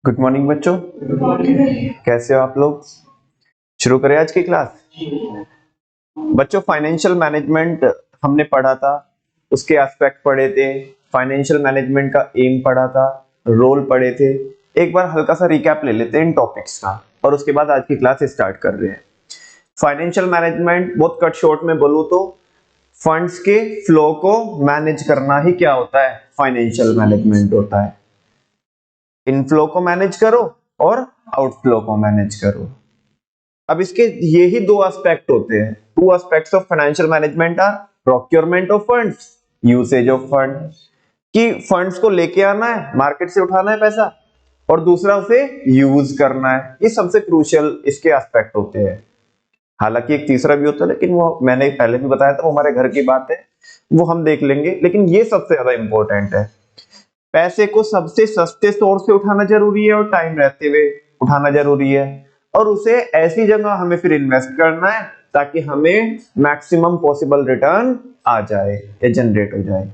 Good morning बच्चों। कैसे हो आप लोग? शुरू करें आज की क्लास। बच्चों, फाइनेंशियल मैनेजमेंट हमने पढ़ा था, उसके एस्पेक्ट पढ़े थे, फाइनेंशियल मैनेजमेंट का एम पढ़ा था, रोल पढ़े थे। एक बार हल्का सा रिकैप ले लेते हैं इन टॉपिक्स का और उसके बाद आज की क्लास स्टार्ट कर रहे हैं। फाइनेंशियल मैनेजमेंट बहुत कट शॉर्ट में बोलूं तो फंड्स के फ्लो को मैनेज करना ही क्या होता है? फाइनेंशियल मैनेजमेंट होता है। इनफ्लो को मैनेज करो और आउटफ्लो को मैनेज करो। अब इसके ये ही दो एस्पेक्ट होते हैं। Two aspects of financial management are procurement of funds, usage of fund, कि फंड्स को लेके आना है, मार्केट से उठाना है पैसा, और दूसरा उसे यूज करना है। ये सबसे क्रूशियल इसके एस्पेक्ट होते हैं। हालांकि एक तीसरा भी होता है, लेकिन वो मैंने पहले भी बताया था, वो हमारे घर की बात है, वो हम देख लेंगे। लेकिन ये सबसे ज्यादा इंपॉर्टेंट है। पैसे को सबसे सस्ते सोर्स से उठाना जरूरी है और टाइम रहते हुए उठाना जरूरी है, और उसे ऐसी जगह हमें फिर इन्वेस्ट करना है ताकि हमें मैक्सिमम पॉसिबल रिटर्न आ जाए या जनरेट हो जाए।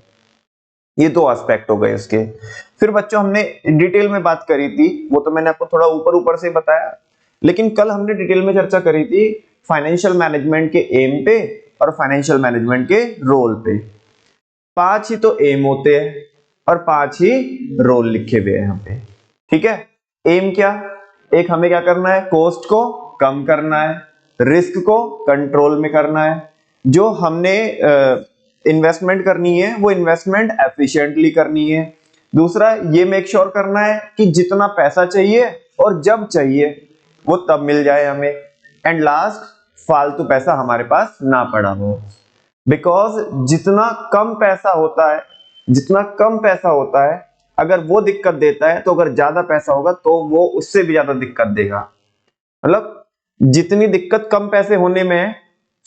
ये दो एस्पेक्ट हो गए उसके। फिर बच्चों हमने डिटेल में बात करी थी, वो तो मैंने आपको थोड़ा ऊपर ऊपर से बताया, लेकिन कल हमने डिटेल में चर्चा करी थी फाइनेंशियल मैनेजमेंट के एम पे और फाइनेंशियल मैनेजमेंट के रोल पे। 5 ही तो एम होते हैं और 5 ही रोल लिखे हुए हैं यहाँ पे। ठीक है, एम क्या? एक हमें क्या करना है? कॉस्ट को कम करना है, रिस्क को कंट्रोल में करना है, जो हमने इन्वेस्टमेंट करनी है वो इन्वेस्टमेंट एफिशिएंटली करनी है। दूसरा ये मेक श्योर करना है कि जितना पैसा चाहिए और जब चाहिए वो तब मिल जाए हमें। एंड लास्ट, फालतू पैसा हमारे पास ना पड़ा हो, बिकॉज जितना कम पैसा होता है, जितना कम पैसा होता है, अगर वो दिक्कत देता है तो अगर ज्यादा पैसा होगा तो वो उससे भी ज्यादा दिक्कत देगा। मतलब जितनी दिक्कत कम पैसे होने में है,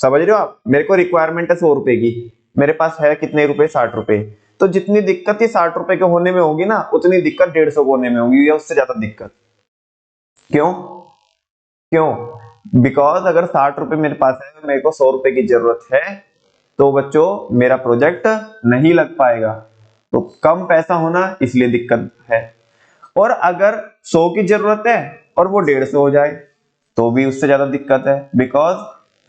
समझ रहे हो आप? मेरे को रिक्वायरमेंट है 100 रुपए की, मेरे पास है कितने रुपए? 60 रुपए। तो जितनी दिक्कत ही 60 रुपए के होने में होगी ना, उतनी दिक्कत 150 को होने में होगी या उससे ज्यादा दिक्कत। क्यों? क्यों? बिकॉज अगर 60 रुपए मेरे पास है, मेरे को 100 रुपए की जरूरत है, तो बच्चों मेरा प्रोजेक्ट नहीं लग पाएगा। तो कम पैसा होना इसलिए दिक्कत है। और अगर 100 की जरूरत है और वो 150 हो जाए तो भी उससे ज्यादा दिक्कत है, बिकॉज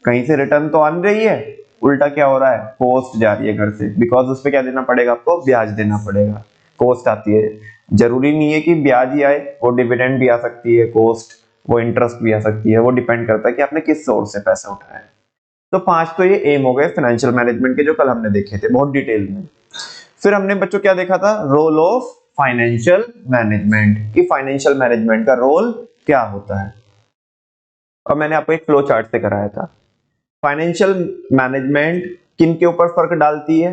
कहीं से रिटर्न तो आ नहीं रही है, उल्टा क्या हो रहा है? कॉस्ट जा रही है घर से। बिकॉज उस पर क्या देना पड़ेगा आपको? ब्याज देना पड़ेगा। कॉस्ट आती है, जरूरी नहीं है कि ब्याज ही आए, वो डिविडेंड भी आ सकती है, कॉस्ट वो इंटरेस्ट भी आ सकती है, वो डिपेंड करता है कि आपने किस सोर्स से पैसा उठाया है। तो 5 तो ये एम हो गए फाइनेंशियल मैनेजमेंट के, जो कल हमने देखे थे बहुत डिटेल में। फिर हमने बच्चों क्या देखा था? रोल ऑफ फाइनेंशियल मैनेजमेंट, कि फाइनेंशियल मैनेजमेंट का रोल क्या होता है, और मैंने आपको एक फ्लो चार्ट से कराया था। फाइनेंशियल मैनेजमेंट किन के ऊपर फर्क डालती है?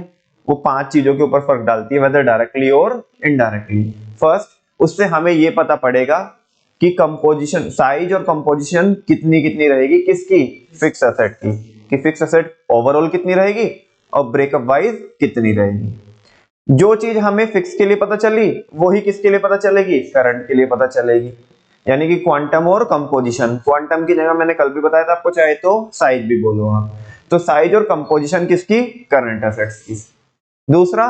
वो 5 चीजों के ऊपर फर्क डालती है, वेदर डायरेक्टली और इनडायरेक्टली। फर्स्ट, उससे हमें ये पता पड़ेगा कि कंपोजिशन, साइज और कंपोजिशन कितनी कितनी रहेगी किसकी? फिक्स एसेट की, कि फिक्स एसेट ओवरऑल कितनी रहेगी और ब्रेकअप वाइज कितनी रहेगी। जो चीज हमें फिक्स के लिए पता चली वही किसके लिए पता चलेगी? करंट के लिए पता चलेगी। यानी कि क्वांटम और कंपोजिशन। क्वांटम की जगह मैंने कल भी बताया था आपको, चाहे तो साइज भी बोलो आप। तो साइज और कंपोजिशन किसकी? करंट एसेट्स की। दूसरा,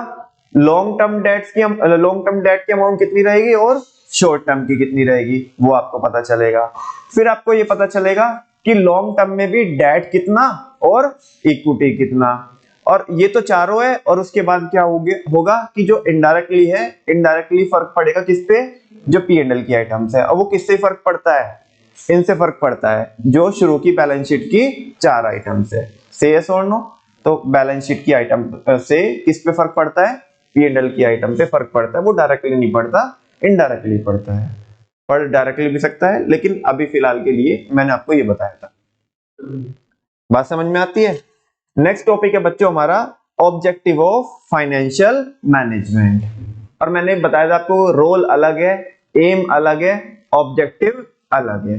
लॉन्ग टर्म डेट्स की, लॉन्ग टर्म डेट की अमाउंट कितनी रहेगी और शॉर्ट टर्म की कितनी रहेगी, वो आपको पता चलेगा। फिर आपको ये पता चलेगा कि लॉन्ग टर्म में भी डेट कितना और इक्विटी कितना। और ये तो चारों है, और उसके बाद क्या होगा कि जो इनडायरेक्टली है, इनडायरेक्टली फर्क पड़ेगा किस पे? जो P&L की आइटम्स है। और वो किससे फर्क पड़ता है? इनसे फर्क पड़ता है, जो शुरू की बैलेंस शीट की 4 आइटम्स है। से यस और नो? तो बैलेंस शीट की आइटम से किस पे फर्क पड़ता है? P&L की आइटम पे फर्क पड़ता है। वो डायरेक्टली नहीं पड़ता, इनडायरेक्टली पड़ता है। पर डायरेक्टली भी सकता है, लेकिन अभी फिलहाल के लिए मैंने आपको ये बताया था। बात समझ में आती है? नेक्स्ट टॉपिक है बच्चों हमारा ऑब्जेक्टिव ऑफ फाइनेंशियल मैनेजमेंट। और मैंने बताया था आपको, रोल अलग है, एम अलग है, ऑब्जेक्टिव अलग है।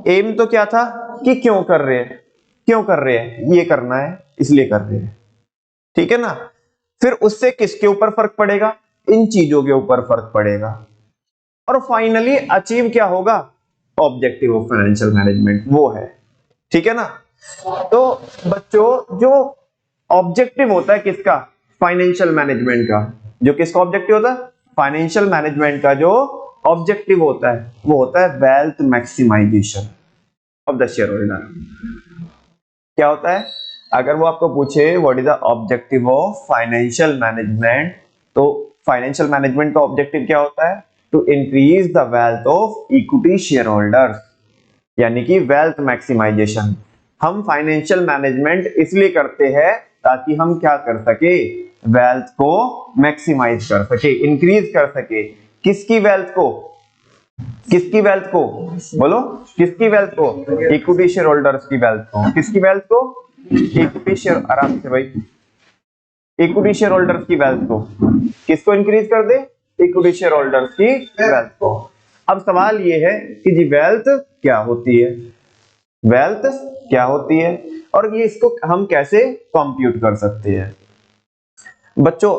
एम तो क्या था कि क्यों कर रहे हैं, क्यों कर रहे हैं, ये करना है इसलिए कर रहे हैं, ठीक है ना? फिर उससे किसके ऊपर फर्क पड़ेगा? इन चीजों के ऊपर फर्क पड़ेगा। और फाइनली अचीव क्या होगा? ऑब्जेक्टिव ऑफ फाइनेंशियल मैनेजमेंट वो है, ठीक है ना? तो बच्चों, जो ऑब्जेक्टिव होता है किसका? फाइनेंशियल मैनेजमेंट का। जो किसका ऑब्जेक्टिव होता है? फाइनेंशियल मैनेजमेंट का जो ऑब्जेक्टिव होता है वो होता है wealth maximisation of the share holder. क्या होता है? अगर वो आपको पूछे what is the objective of financial management, तो फाइनेंशियल मैनेजमेंट का ऑब्जेक्टिव क्या होता है? To increase the wealth of equity share holders, यानी कि वेल्थ मैक्सिमाइजेशन। हम फाइनेंशियल मैनेजमेंट इसलिए करते हैं ताकि हम क्या कर सके? वेल्थ को मैक्सिमाइज कर सके, इंक्रीज कर सके। किसकी वेल्थ को? किसकी वेल्थ को? बोलो, किसकी वेल्थ को? इक्विटी शेयर होल्डर्स की वेल्थ को। किसकी वेल्थ को? इक्विटी शेयर, आराम से भाई, इक्विटी शेयर होल्डर्स की वेल्थ को। किसको इंक्रीज कर दे? इक्विटी शेयर होल्डर्स की वेल्थ को। अब सवाल ये है कि जी वेल्थ क्या होती है? वेल्थ क्या होती है और ये इसको हम कैसे कंप्यूट कर सकते हैं? बच्चों,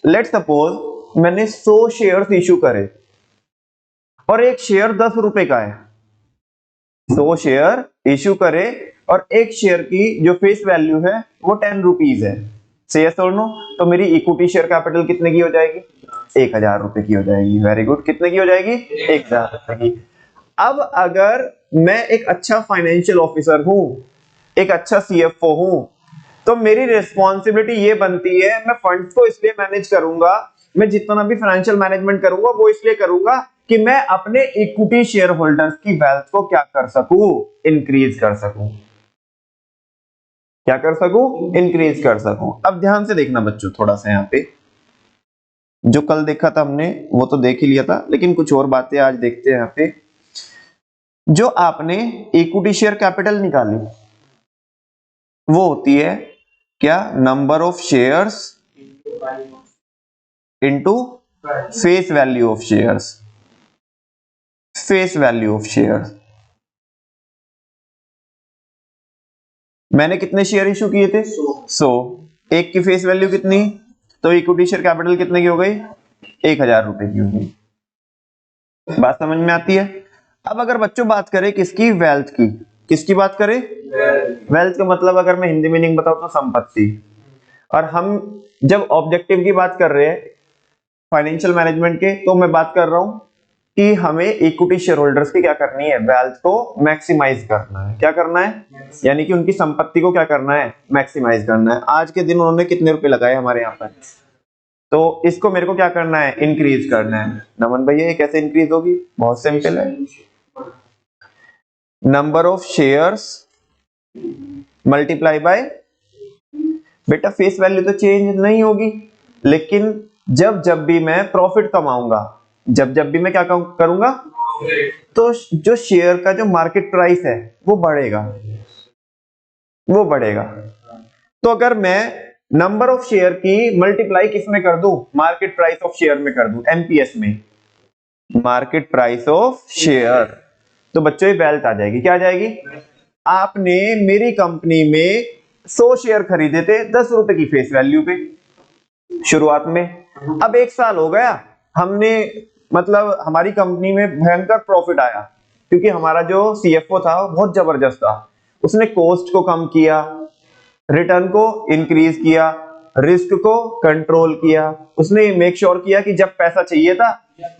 लेट सपोज मैंने 100 शेयर्स इशू करे और एक शेयर 10 रुपए का है। 100 शेयर इशू करे और एक शेयर की जो फेस वैल्यू है वो 10 रुपीज है। से यस और नो? तो मेरी इक्विटी शेयर कैपिटल कितने की हो जाएगी? 1000 रुपए की हो जाएगी। Very good. कितने की हो जाएगी? 1000 रुपए की। अब अगर मैं एक अच्छा फाइनेंशियल ऑफिसर हूं, एक अच्छा सीएफओ हूं, तो मेरी रिस्पॉन्सिबिलिटी ये बनती है, मैं फंड्स को इसलिए मैनेज करूंगा, मैं जितना भी फाइनेंशियल मैनेजमेंट करूंगा वो इसलिए करूंगा कि मैं अपने इक्विटी शेयर होल्डर्स की वेल्थ को क्या कर सकूं? इंक्रीज कर सकूं। क्या कर सकूं? इंक्रीज कर सकूं। अब ध्यान से देखना बच्चों, थोड़ा सा यहाँ पे जो कल देखा था हमने वो तो देख ही लिया था, लेकिन कुछ और बातें आज देखते हैं। यहाँ पे जो आपने इक्विटी शेयर कैपिटल निकाली वो होती है क्या? Number of shares into face value of shares. Face value of shares. मैंने कितने शेयर इशू किए थे? 100। एक की फेस वैल्यू कितनी? तो इक्विटी शेयर कैपिटल कितने की हो गई? 1000 रुपए की हो गई। बात समझ में आती है? अब अगर बच्चों बात करें किसकी? वेल्थ की। किसकी बात करें? वेल्थ का मतलब अगर मैं हिंदी मीनिंग बताऊं तो संपत्ति। और हम जब ऑब्जेक्टिव की बात कर रहे हैं फाइनेंशियल मैनेजमेंट के, तो मैं बात कर रहा हूं कि हमें इक्विटी शेयर होल्डर्स की क्या करनी है? वेल्थ को मैक्सिमाइज करना है। क्या करना है? यानी कि उनकी संपत्ति को क्या करना है? मैक्सिमाइज करना है। आज के दिन उन्होंने कितने रुपए लगाए हमारे यहाँ पर, तो इसको मेरे को क्या करना है? इंक्रीज करना है। नमन भैया ये कैसे इंक्रीज होगी? बहुत सिंपल है, number of shares multiply by, बेटा फेस वैल्यू तो चेंज नहीं होगी, लेकिन जब जब भी मैं प्रॉफिट कमाऊंगा, जब जब भी मैं क्या करूंगा, तो जो शेयर का जो मार्केट प्राइस है वो बढ़ेगा, वो बढ़ेगा। तो अगर मैं नंबर ऑफ शेयर की मल्टीप्लाई किस में कर दूं? मार्केट प्राइस ऑफ शेयर में कर दूं, एमपीएस में, मार्केट प्राइस ऑफ शेयर, तो बच्चों ये वेल्थ आ जाएगी। क्या आ जाएगी? आपने मेरी कंपनी में 100 शेयर खरीदे थे 10 रुपए की फेस वैल्यू पे शुरुआत में। अब 1 साल हो गया, हमने मतलब हमारी कंपनी में भयंकर प्रॉफिट आया, क्योंकि हमारा जो सीएफओ था वो बहुत जबरदस्त था। उसने कॉस्ट को कम किया, रिटर्न को इंक्रीज किया, रिस्क को कंट्रोल किया। उसने मेक श्योर किया कि जब पैसा चाहिए था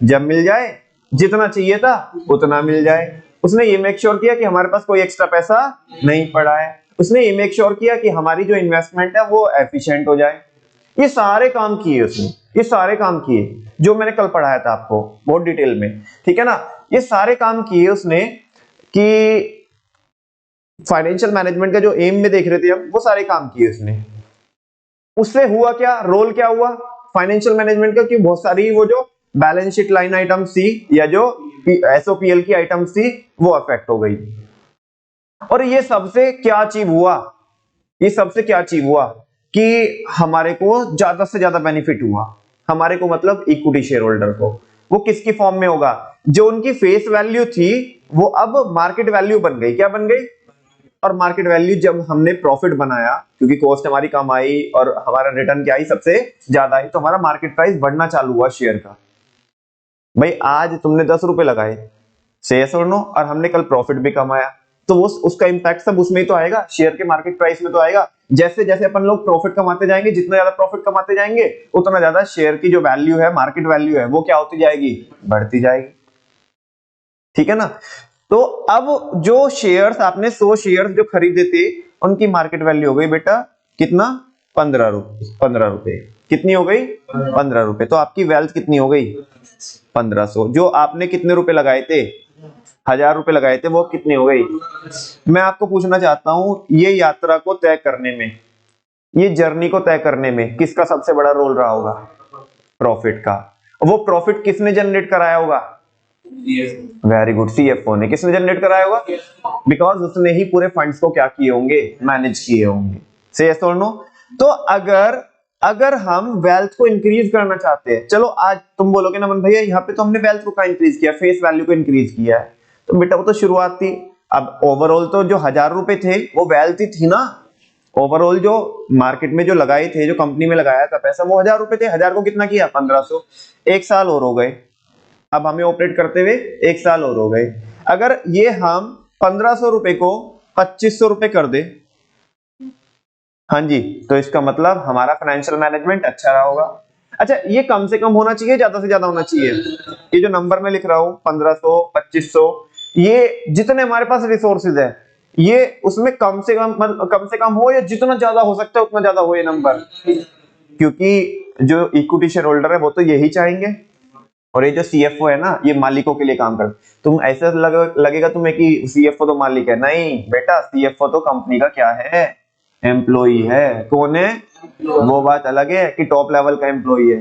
जब मिल जाए, जितना चाहिए था उतना मिल जाए। उसने ये मेक श्योर किया कि हमारे पास कोई एक्स्ट्रा पैसा नहीं पड़ा है। उसने ये मेक श्योर किया कि हमारी जो इन्वेस्टमेंट है वो एफिशिएंट हो जाए। ये सारे काम किए उसने, ये सारे काम किए जो मैंने कल पढ़ाया था आपको बहुत डिटेल में, ठीक है ना। ये सारे काम किए उसने कि फाइनेंशियल मैनेजमेंट का जो एम में देख रहे थे हम, वो सारे काम किए उसने। उससे हुआ क्या? रोल क्या हुआ फाइनेंशियल मैनेजमेंट का? कि बहुत सारी वो जो बैलेंस शीट लाइन आइटम सी या जो एसओपीएल की आइटम सी वो अफेक्ट हो गई। और ये सबसे क्या अचीव हुआ? ये सबसे क्या अचीव हुआ कि हमारे को ज्यादा से ज्यादा बेनिफिट हुआ। हमारे को मतलब इक्विटी शेयर होल्डर को। वो किसकी फॉर्म में होगा? जो उनकी फेस वैल्यू थी वो अब मार्केट वैल्यू बन गई। क्या बन गई? और मार्केट वैल्यू जब हमने प्रॉफिट बनाया, क्योंकि कॉस्ट हमारी कम आई और हमारा रिटर्न क्या आई? सबसे ज्यादा आई, तो हमारा मार्केट प्राइस बढ़ना चालू हुआ शेयर का। भाई आज तुमने 10 रुपए लगाए, से यस और नो, और हमने कल प्रॉफिट भी कमाया, तो वो उसका इंपैक्ट सब उसमें ही तो आएगा, शेयर के मार्केट प्राइस में तो आएगा। जैसे जैसे अपन लोग प्रॉफिट कमाते जाएंगे, जितना ज्यादा प्रॉफिट कमाते जाएंगे उतना ज्यादा शेयर की जो वैल्यू है, मार्केट वैल्यू है, वो क्या होती जाएगी, बढ़ती जाएगी। ठीक है ना। तो अब जो शेयर्स आपने 100 शेयर्स जो खरीदे थे, उनकी मार्केट वैल्यू हो गई बेटा कितना, 15 रुपए। 15 रुपए कितनी हो गई, 15 रुपए। तो आपकी वेल्थ कितनी हो गई, 1500। जो आपने कितने रुपए लगाए थे, 1000 रुपए लगाए थे, वो कितनी हो गई। मैं आपको पूछना चाहता हूं, ये यात्रा को तय करने में, ये जर्नी को तय करने में किसका सबसे बड़ा रोल रहा होगा, प्रॉफिट का। वो प्रॉफिट किसने जनरेट कराया होगा, वेरी गुड, सीएफओ ने। किसने जनरेट कराया होगा, बिकॉज उसने ही पूरे फंड्स को क्या किए होंगे, मैनेज किए होंगे। से यस और नो। तो अगर अगर हम वेल्थ को इंक्रीज करना चाहते हैं, चलो आज तुम बोलोगे ना मन भैया यहाँ पे तो हमने वेल्थ को इंक्रीज किया, फेस वैल्यू को इंक्रीज किया है, तो बेटा वो तो शुरुआत थी। अब ओवरऑल तो जो 1000 रुपए थे वो वेल्थ ही थी ना। ओवरऑल जो मार्केट में जो लगाए थे, जो कंपनी में लगाया था पैसा, वो 1000 रुपए थे। 1000 को कितना किया, 1500। एक साल और हो गए, अब हमें ऑपरेट करते हुए एक साल और हो गए। अगर ये हम 1500 रुपए को 2500 रुपए कर दे, हाँ जी, तो इसका मतलब हमारा फाइनेंशियल मैनेजमेंट अच्छा रहा होगा। अच्छा, ये कम से कम होना चाहिए, ज्यादा से ज्यादा होना चाहिए। ये जो नंबर मैं लिख रहा हूं 1500 2500, ये जितने हमारे पास रिसोर्सेज है, ये उसमें कम से कम हो, या जितना ज्यादा हो सकता है उतना ज्यादा हो ये नंबर। क्योंकि जो इक्विटी शेयर होल्डर है वो तो यही चाहेंगे, और ये जो सीएफओ है ना, ये मालिकों के लिए काम कर। तुम ऐसा लगेगा तुम्हें कि सीएफओ तो मालिक है, नहीं बेटा, सीएफओ तो कंपनी का क्या है, एम्प्लॉई है। कौन है, वो बात अलग है कि टॉप लेवल का एम्प्लॉई है,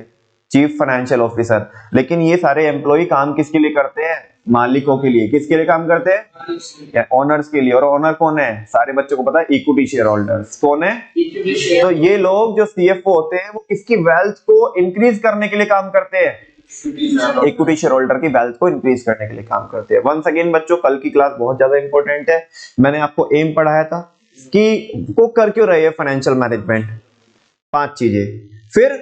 चीफ फाइनेंशियल ऑफिसर। लेकिन ये सारे एम्प्लॉई काम किसके लिए करते हैं, मालिकों के लिए। किसके लिए काम करते हैं, ओनर्स के लिए। और ओनर कौन है, सारे बच्चों को पता है, इक्विटी शेयर होल्डर्स। कौन है, तो ये लोग जो सीएफओ होते हैं वो किसकी वेल्थ को इंक्रीज करने के लिए काम करते हैं, इक्विटी शेयर होल्डर की वेल्थ को इंक्रीज करने के लिए काम करते हैं। वंस अगेन बच्चों, कल की क्लास बहुत ज्यादा इंपॉर्टेंट है। मैंने आपको एम पढ़ाया था कि वो कर क्यों रहे हैं फाइनेंशियल मैनेजमेंट, 5 चीजें। फिर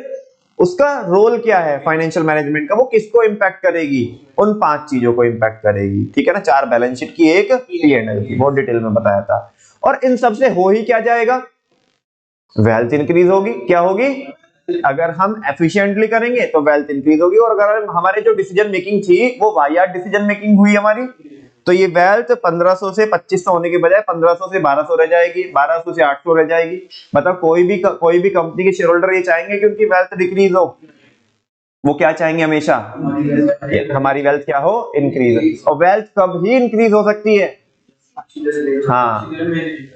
उसका रोल क्या है फाइनेंशियल मैनेजमेंट का, वो किसको इंपैक्ट करेगी, उन 5 चीजों को इंपैक्ट करेगी। ठीक है ना, 4 बैलेंस शीट की, एक पी&एल की, बहुत डिटेल में बताया था। और इन सबसे हो ही क्या जाएगा, वेल्थ इंक्रीज होगी। क्या होगी, अगर हम एफिशिएंटली करेंगे तो वेल्थ इंक्रीज होगी। और अगर हमारे जो डिसीजन मेकिंग थी वो वाहियात डिसीजन मेकिंग हुई हमारी, तो ये वेल्थ 1500 से 2500 होने के बजाय 1500 से 1200 रह जाएगी, 1200 से 800 रह जाएगी। मतलब कोई भी कंपनी के शेयर होल्डर ये चाहेंगे कि उनकी वेल्थ डिक्रीज हो। वो क्या चाहेंगे हमेशा, हमारी वेल्थ क्या हो, इंक्रीज। और वेल्थ कब ही इंक्रीज हो सकती है, हाँ,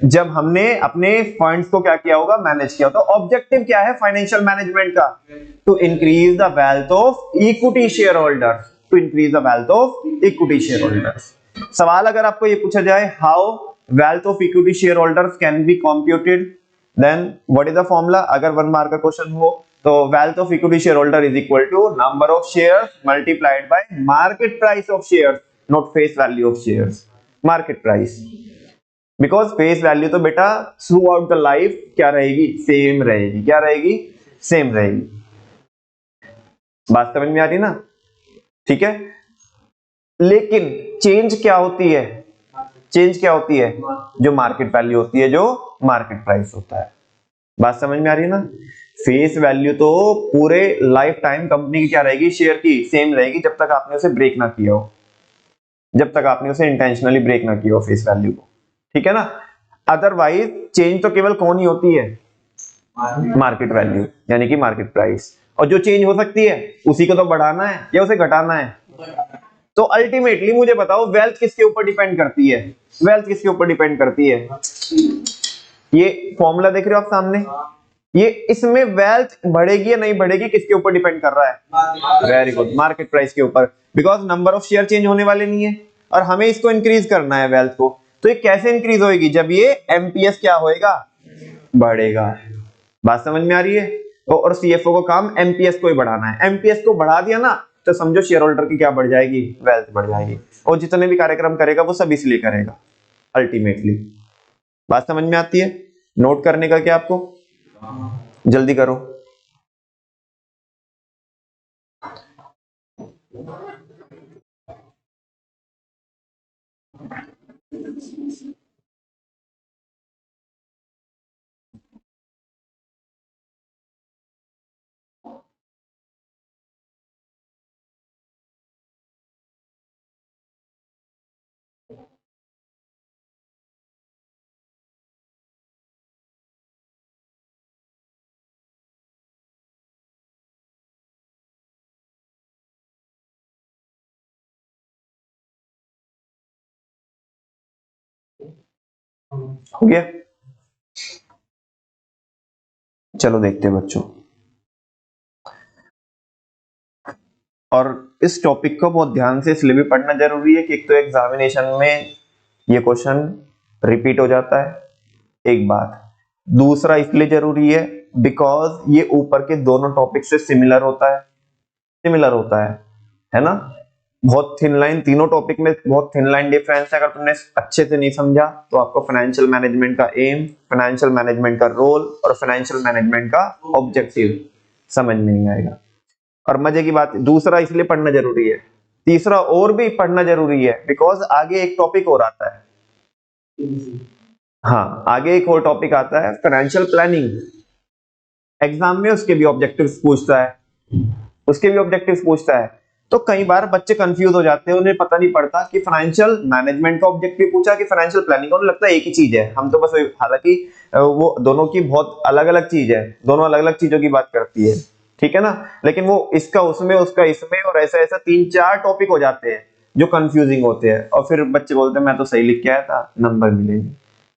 जब हमने अपने फंड्स को क्या किया होगा, मैनेज किया। तो ऑब्जेक्टिव क्या है फाइनेंशियल मैनेजमेंट का, to increase the wealth of equity share holders, to increase the wealth of equity share holders. सवाल अगर आपको ये पूछा जाए, how wealth of equity share holders can be computed, then what is the formula. अगर 1 mark का question हो तो wealth of equity share holder is equal to number of shares multiplied by market price of shares, not face value of shares, market price. Because face value तो बेटा through out the life क्या रहेगी, same रहेगी। क्या रहेगी, same रहेगी। बात समझ में आ रही ना, ठीक है। लेकिन चेंज क्या होती है, चेंज क्या होती है, जो मार्केट वैल्यू होती है, जो मार्केट प्राइस होता है। बात समझ में आ रही है ना। फेस वैल्यू तो पूरे लाइफ टाइम कंपनी की क्या रहेगी, शेयर की सेम रहेगी, जब तक आपने उसे ब्रेक ना किया हो, जब तक आपने उसे इंटेंशनली ब्रेक ना किया हो फेस वैल्यू को। ठीक है ना। अदरवाइज चेंज तो केवल कौन ही होती है, मार्केट वैल्यू, यानी कि मार्केट प्राइस। और जो चेंज हो सकती है उसी को तो बढ़ाना है या उसे घटाना है। तो अल्टीमेटली मुझे बताओ, वेल्थ किसके ऊपर डिपेंड करती है, वेल्थ किसके ऊपर डिपेंड करती है। ये फॉर्मूला देख रहे हो आप सामने, ये इसमें वेल्थ बढ़ेगी या नहीं बढ़ेगी किसके ऊपर डिपेंड कर रहा है, वेरी गुड, मार्केट प्राइस के ऊपर। Because number of share change होने वाले नहीं है, और हमें इसको इंक्रीज करना है वेल्थ को। तो ये कैसे इंक्रीज होएगी, जब ये एमपीएस क्या होएगा, बढ़ेगा। बात समझ में आ रही है। और सीएफओ को काम एमपीएस को ही बढ़ाना है। एमपीएस को बढ़ा दिया ना, तो समझो शेयर होल्डर की क्या बढ़ जाएगी, वेल्थ बढ़ जाएगी। और जितने भी कार्यक्रम करेगा वो सब इसलिए करेगा अल्टीमेटली। बात समझ में आती है। नोट करने का क्या आपको, जल्दी करो। हो गया? चलो देखते हैं बच्चों, और इस टॉपिक को बहुत ध्यान से इसलिए भी पढ़ना जरूरी है कि एक तो एग्जामिनेशन में ये क्वेश्चन रिपीट हो जाता है, एक बात। दूसरा इसलिए जरूरी है बिकॉज ये ऊपर के दोनों टॉपिक से सिमिलर होता है, सिमिलर होता है ना? बहुत थिन लाइन, तीनों टॉपिक में बहुत थिन लाइन डिफरेंस है। अगर तुमने अच्छे से नहीं समझा तो आपको फाइनेंशियल मैनेजमेंट का एम, फाइनेंशियल मैनेजमेंट का रोल और फाइनेंशियल मैनेजमेंट का ऑब्जेक्टिव समझ में नहीं आएगा। और मजे की बात, दूसरा इसलिए पढ़ना जरूरी है, तीसरा और भी पढ़ना जरूरी है बिकॉज आगे एक टॉपिक और आता है। हाँ, आगे एक और टॉपिक आता है फाइनेंशियल प्लानिंग। एग्जाम में उसके भी ऑब्जेक्टिव्स पूछता है, उसके भी ऑब्जेक्टिव्स पूछता है। तो कई बार बच्चे कंफ्यूज हो जाते हैं, उन्हें पता नहीं पड़ता कि फाइनेंशियल मैनेजमेंट का ऑब्जेक्टिव पूछा कि फाइनेंशियल प्लानिंग, उन्हें लगता है एक ही चीज है। हम तो बस, हालांकि वो दोनों की बहुत अलग अलग चीज है, दोनों अलग अलग चीजों की बात करती है, ठीक है ना? लेकिन वो इसका उसमें, उसका इसमें, और ऐसा ऐसा 3-4 टॉपिक हो जाते हैं जो कंफ्यूजिंग होते हैं। और फिर बच्चे बोलते हैं मैं तो सही लिख के आया था, नंबर मिलेंगे।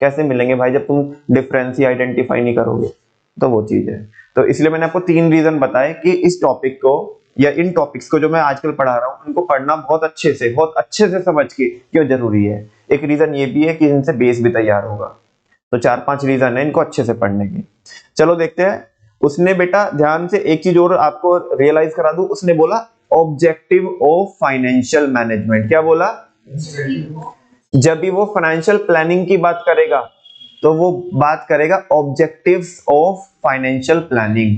कैसे मिलेंगे भाई जब तुम डिफरेंस ही आइडेंटिफाई नहीं करोगे? तो वो चीज है। तो इसलिए मैंने आपको 3 रीजन बताए कि इस टॉपिक को या इन टॉपिक्स को जो मैं आजकल पढ़ा रहा हूँ उनको पढ़ना बहुत अच्छे से समझ के क्यों जरूरी है। एक रीजन ये भी है कि इनसे बेस भी तैयार होगा। तो 4-5 रीजन है इनको अच्छे से पढ़ने की। चलो देखते हैं। उसने बेटा ध्यान से एक चीज और आपको रियलाइज करा दूं, उसने बोला ऑब्जेक्टिव ऑफ फाइनेंशियल मैनेजमेंट। क्या बोला? जब भी वो फाइनेंशियल प्लानिंग की बात करेगा तो वो बात करेगा ऑब्जेक्टिव्स ऑफ फाइनेंशियल प्लानिंग।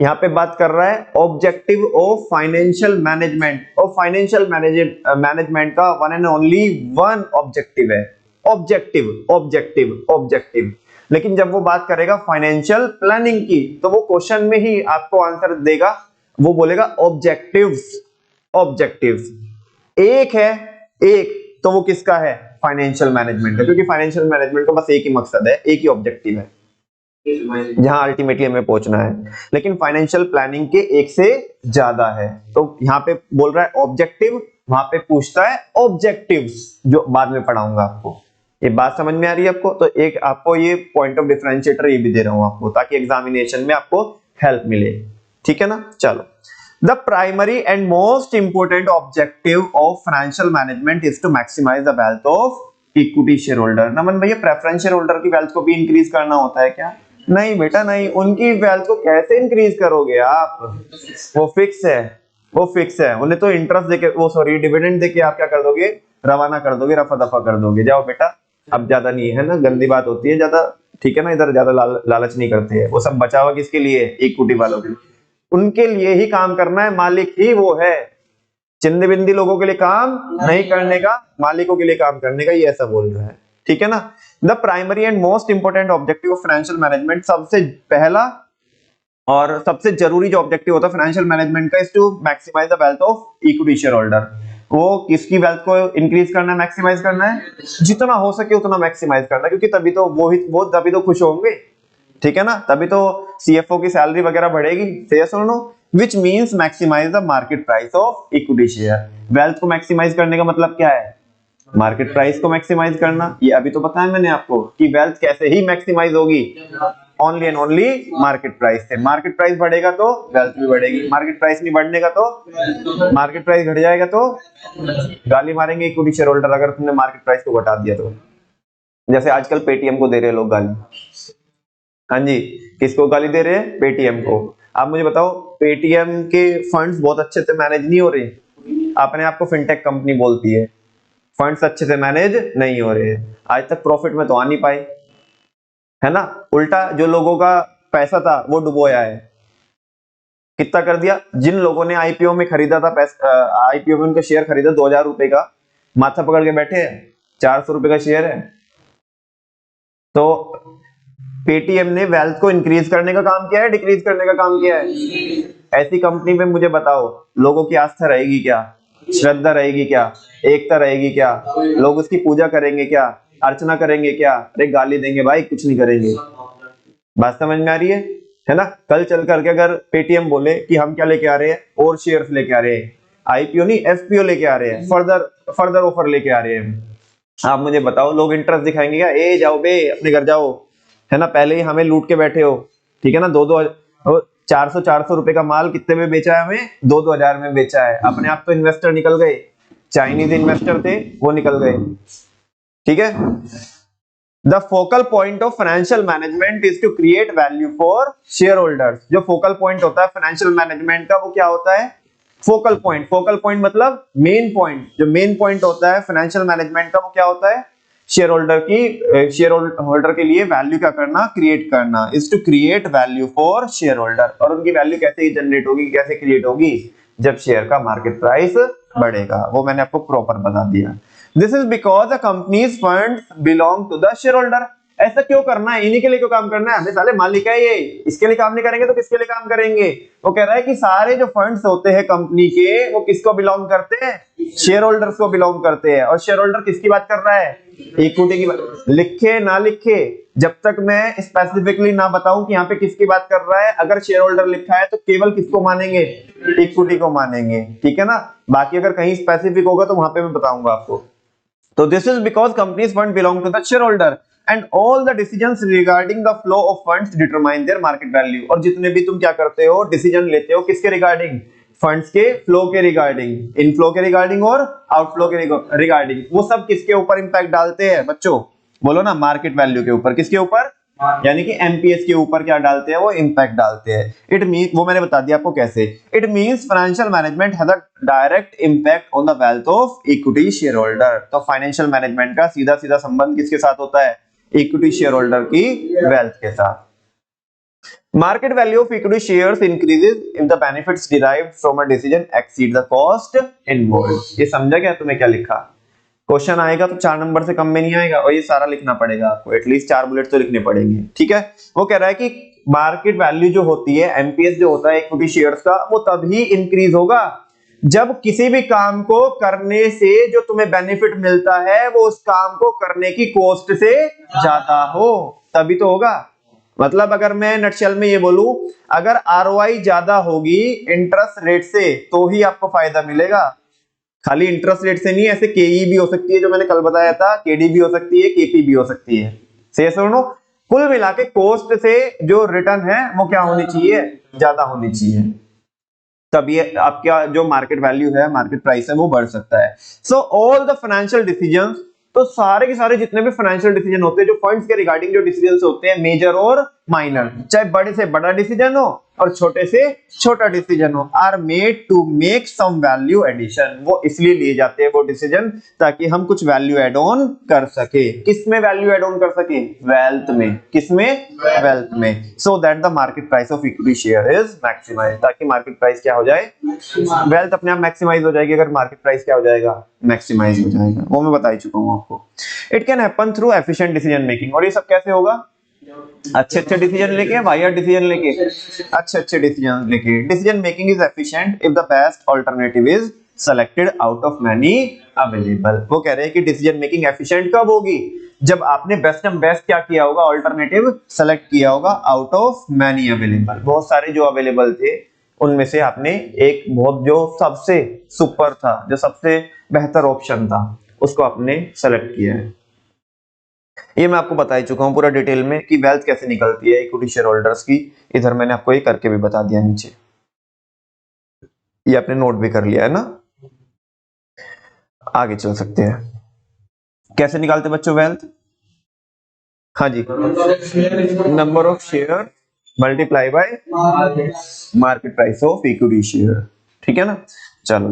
यहां पे बात कर रहा है ऑब्जेक्टिव ऑफ फाइनेंशियल मैनेजमेंट, और फाइनेंशियल मैनेजमेंट का one and only one objective है, ऑब्जेक्टिव ऑब्जेक्टिव ऑब्जेक्टिव। लेकिन जब वो बात करेगा फाइनेंशियल प्लानिंग की तो वो क्वेश्चन में ही आपको आंसर देगा, वो बोलेगा ऑब्जेक्टिव्स, ऑब्जेक्टिव्स। एक है, एक तो वो किसका है? फाइनेंशियल मैनेजमेंट है, क्योंकि फाइनेंशियल मैनेजमेंट का बस एक ही मकसद है, एक ही ऑब्जेक्टिव है जहां अल्टीमेटली हमें पहुंचना है। लेकिन फाइनेंशियल प्लानिंग के एक से ज्यादा है। तो यहाँ पे बोल रहा है ऑब्जेक्टिव, वहां पे पूछता है ऑब्जेक्टिव्स, जो बाद में पढ़ाऊंगा आपको। ये बात समझ में आ रही है आपको? तो एक आपको ये पॉइंट ऑफ डिफरेंशिएटर ये भी दे रहा हूं आपको, ताकि एग्जामिनेशन में आपको हेल्प मिले, ठीक है ना? चलो, the primary and most important objective of financial management is to maximise the wealth of equity share holder. Naman भैया, प्रेफरेंस शेयर होल्डर की वेल्थ को भी इंक्रीज करना होता है क्या? नहीं बेटा नहीं, उनकी वेल्थ को कैसे इंक्रीज करोगे आप? वो फिक्स है, वो फिक्स है। उन्हें तो इंटरेस्ट देके, वो सॉरी डिविडेंड देके आप क्या कर दोगे? रवाना कर दोगे, रफा दफा कर दोगे। जाओ बेटा, अब ज्यादा नहीं है ना, गंदी बात होती है ज्यादा, ठीक है ना? इधर ज्यादा लालच नहीं करते हैं। वो सब बचा हुआ किसके लिए? इक्विटी वालों के लिए। उनके लिए ही काम करना है, मालिक ही वो है। चिंदी बिंदी लोगों के लिए काम नहीं करने का, मालिकों के लिए काम करने का, ये ऐसा बोल रहा है, ठीक है ना? The primary and most important objective of financial management, सबसे पहला और सबसे जरूरी जो ऑब्जेक्टिव होता है फाइनेंशियल मैनेजमेंट का, is to maximise the wealth of equity share holder. वो किसकी वेल्थ को इंक्रीज करना है, मैक्सिमाइज करना है? जितना हो सके उतना मैक्सिमाइज करना है, क्योंकि तभी तो वो तभी तो खुश होंगे, ठीक है ना? तभी तो सीएफओ की सैलरी वगैरह बढ़ेगी। से सुनो, which means maximize the market price of equity share। Wealth को मैक्सिमाइज करने का मतलब क्या है? मार्केट प्राइस को मैक्सिमाइज करना। ये अभी तो बताया मैंने आपको कि वेल्थ कैसे ही मैक्सिमाइज होगी, only and only market price से। मार्केट प्राइस बढ़ेगा तो वेल्थ भी बढ़ेगी, मार्केट प्राइस नहीं बढ़ने का तो, मार्केट प्राइस घट जाएगा तो गाली मारेंगे इक्विटी शेयर होल्डर, अगर तुमने मार्केट प्राइस को घटा दिया तो। जैसे आजकल पेटीएम को दे रहे हैं लोग गाली। हाँ जी, किसको गाली दे रहे हैं? पेटीएम को। आप मुझे बताओ, पेटीएम के फंड्स बहुत अच्छे से मैनेज नहीं हो रहे? अपने आप को फिनटेक कंपनी बोलती है, फंड्स अच्छे से मैनेज नहीं हो रहे, आज तक प्रॉफिट में तो आ नहीं पाए, है ना? उल्टा जो लोगों का पैसा था वो डुबोया है। कितना कर दिया? जिन लोगों ने आईपीओ में खरीदा था पैसा, आईपीओ में उनका शेयर खरीदा 2000 रुपए का, माथा पकड़ के बैठे हैं, 400 रुपए का शेयर है। तो पेटीएम ने वेल्थ को इंक्रीज करने का काम किया है, डिक्रीज करने का काम किया है? ऐसी कंपनी में मुझे बताओ, लोगों की आस्था रहेगी क्या? श्रद्धा रहेगी क्या? एकता रहेगी क्या? लोग उसकी पूजा करेंगे क्या? अर्चना करेंगे क्या? अरे गाली देंगे भाई, कुछ नहीं करेंगे। बात समझ में आ रही है ना? कल चल करके अगर पेटीएम बोले कि हम क्या लेके आ रहे हैं, और शेयर्स लेके आ रहे हैं, आईपीओ नहीं एफपीओ लेके आ रहे हैं, फर्दर ऑफर लेके आ रहे हैं, आप मुझे बताओ, लोग इंटरेस्ट दिखाएंगे क्या? ए जाओ बे, अपने घर जाओ, है ना, पहले ही हमें लूट के बैठे हो, ठीक है ना। 400 रुपए का माल कितने में बेचा है हमें? 2-2 हजार में बेचा है। अपने आप तो इन्वेस्टर निकल गए, चाइनीज इन्वेस्टर थे वो निकल गए, ठीक है। The focal point of financial management is to create value for shareholders. जो फोकल पॉइंट होता है फाइनेंशियल मैनेजमेंट का, वो क्या होता है? Focal point. फोकल पॉइंट मतलब मेन पॉइंट। जो मेन पॉइंट होता है फाइनेंशियल मैनेजमेंट का, वो क्या होता है? शेयर होल्डर के लिए वैल्यू क्या करना? क्रिएट करना। Is to create value for shareholder. और उनकी वैल्यू कैसे जनरेट होगी, कैसे क्रिएट होगी? जब शेयर का मार्केट प्राइस बढ़ेगा। वो मैंने आपको प्रॉपर बता दिया। This is because the company's fund belong to the share holder. ऐसा क्यों करना है? इन्हीं के लिए क्यों काम करना है? हमें साले मालिक है ये, इसके लिए काम नहीं करेंगे तो किसके लिए काम करेंगे? वो कह रहा है कि सारे जो फंड्स होते हैं कंपनी के, वो किसको बिलोंग करते हैं? शेयर होल्डर्स को बिलोंग करते हैं। और शेयर होल्डर किसकी बात कर रहा है? इक्विटी की बात। लिखे ना लिखे, जब तक मैं स्पेसिफिकली ना बताऊं कि यहाँ पे किसकी बात कर रहा है, अगर शेयर होल्डर लिखा है तो केवल किसको मानेंगे? इक्विटी को मानेंगे, ठीक है ना। बाकी अगर कहीं स्पेसिफिक होगा तो वहां पे मैं बताऊंगा आपको। तो this is because companies fund belong to the shareholder and all the decisions regarding the flow of funds determine their market value। और जितने भी तुम क्या करते हो, डिसीजन लेते हो, किसके रिगार्डिंग? फंड्स के फ्लो के रिगार्डिंग, इनफ्लो के रिगार्डिंग और आउटफ्लो के रिगार्डिंग। वो सब किसके ऊपर इंपैक्ट डालते हैं बच्चों? बोलो ना, मार्केट वैल्यू के ऊपर। किसके ऊपर? यानी कि एमपीएस के ऊपर क्या डालते हैं? वो इंपैक्ट डालते हैं। इट मीन, वो मैंने बता दिया आपको कैसे। It means financial management has a direct impact on the wealth of equity share holder. तो फाइनेंशियल मैनेजमेंट का सीधा सीधा संबंध किसके साथ होता है? इक्विटी शेयर होल्डर की वेल्थ के साथ। Market value of equity shares increases if the benefits derived from a decision exceed the cost involved। ये समझा क्या तुम्हें क्या लिखा? क्वेश्चन आएगा तो 4 नंबर से कम में नहीं आएगा, और ये सारा लिखना पड़ेगा आपको, एटलीस्ट 4 बुलेट तो लिखने पड़ेंगे, ठीक है। वो कह रहा है कि मार्केट वैल्यू जो होती है, एमपीएस जो होता है इक्विटी शेयर्स का, वो तभी इंक्रीज होगा जब किसी भी काम को करने से जो तुम्हें बेनिफिट मिलता है वो उस काम को करने की कॉस्ट से ज्यादा हो, तभी तो होगा। मतलब अगर मैं नटशेल में ये बोलूं, अगर आरओआई ज्यादा होगी इंटरेस्ट रेट से तो ही आपको फायदा मिलेगा। खाली इंटरेस्ट रेट से नहीं, ऐसे केई भी हो सकती है जो मैंने कल बताया था, केडी भी हो सकती है, केपी भी हो सकती है। से सुनो, कुल मिला के कॉस्ट से जो रिटर्न है वो क्या होनी चाहिए? ज्यादा होनी चाहिए, तब ये आपका जो मार्केट वैल्यू है, मार्केट प्राइस है, वो बढ़ सकता है। So all the financial decisions, तो सारे के सारे जितने भी फाइनेंशियल डिसीजन होते हैं, जो फंड्स के रिगार्डिंग जो डिसीजंस होते हैं, मेजर और माइनर, चाहे बड़े से बड़ा डिसीजन हो और छोटे से छोटा डिसीजन हो, are made to make some value addition. वो इसलिए लिए जाते हैं वो डिसीजन ताकि हम कुछ वैल्यू एड ऑन कर सके। किसमें वैल्यू एड ऑन कर सके? वेल्थ में। किसमें? वेल्थ में। So that the market price of equity share is maximize, ताकि मार्केट प्राइस क्या हो जाए? वेल्थ अपने आप मैक्सिमाइज हो जाएगी अगर मार्केट प्राइस क्या हो जाएगा? मैक्सिमाइज हो जाएगा। वो मैं बता ही चुका हूं आपको। It can happen through efficient decision making. और ये सब कैसे होगा? अच्छे अच्छे डिसीजन लेके, वायर डिसीजन लेके, अच्छे अच्छे डिसीजन लेके। Decision making is efficient if the best alternative is selected out of many available. वो कह रहे हैं कि डिसीजन मेकिंग एफिशिएंट कब होगी? जब आपने बेस्ट एंड बेस्ट क्या किया होगा? अल्टरनेटिव सेलेक्ट किया होगा आउट ऑफ मैनी अवेलेबल। बहुत सारे जो अवेलेबल थे उनमें से आपने एक बहुत जो सबसे सुपर था, जो सबसे बेहतर ऑप्शन था, उसको आपने सेलेक्ट किया है। ये मैं आपको बता ही चुका हूं पूरा डिटेल में कि वेल्थ कैसे निकलती है इक्विटी शेयर होल्डर्स की। इधर मैंने आपको ये करके भी बता दिया नीचे, ये आपने नोट भी कर लिया है ना। आगे चल सकते हैं। कैसे निकालते बच्चों वेल्थ? हाँ जी, number of share multiply by market price of equity share, ठीक है ना। चलो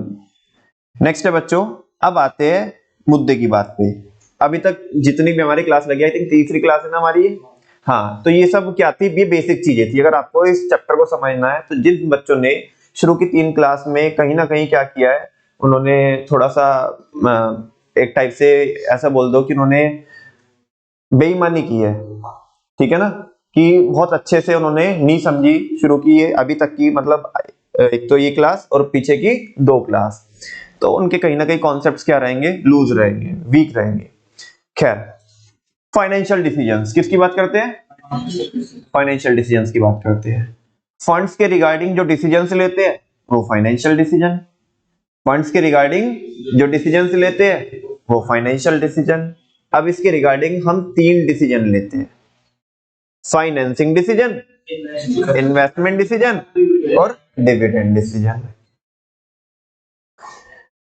नेक्स्ट है बच्चों, अब आते हैं मुद्दे की बात पे। अभी तक जितनी भी हमारी क्लास लगी, आई थिंक तीसरी क्लास है ना हमारी। हाँ, तो ये सब क्या थी? ये बेसिक चीजें थी। अगर आपको इस चैप्टर को समझना है तो जिन बच्चों ने शुरू की 3 क्लास में कहीं ना कहीं क्या किया है, उन्होंने थोड़ा सा एक टाइप से ऐसा बोल दो कि उन्होंने बेईमानी की है, ठीक है ना, कि बहुत अच्छे से उन्होंने नहीं समझी शुरू की है अभी तक की, मतलब एक तो ये क्लास और पीछे की 2 क्लास, तो उनके कहीं ना कहीं कॉन्सेप्ट्स क्या रहेंगे? लूज रहेंगे, वीक रहेंगे। खैर, फाइनेंशियल डिसीजंस किसकी बात करते हैं? फाइनेंशियल डिसीजंस की बात करते हैं। फंड्स के रिगार्डिंग जो डिसीजंस लेते हैं वो फाइनेंशियल डिसीजन। फंड्स के रिगार्डिंग जो डिसीजंस लेते हैं वो फाइनेंशियल डिसीजन। अब इसके रिगार्डिंग हम 3 डिसीजन लेते हैं, फाइनेंसिंग डिसीजन, इन्वेस्टमेंट डिसीजन और dividend decision.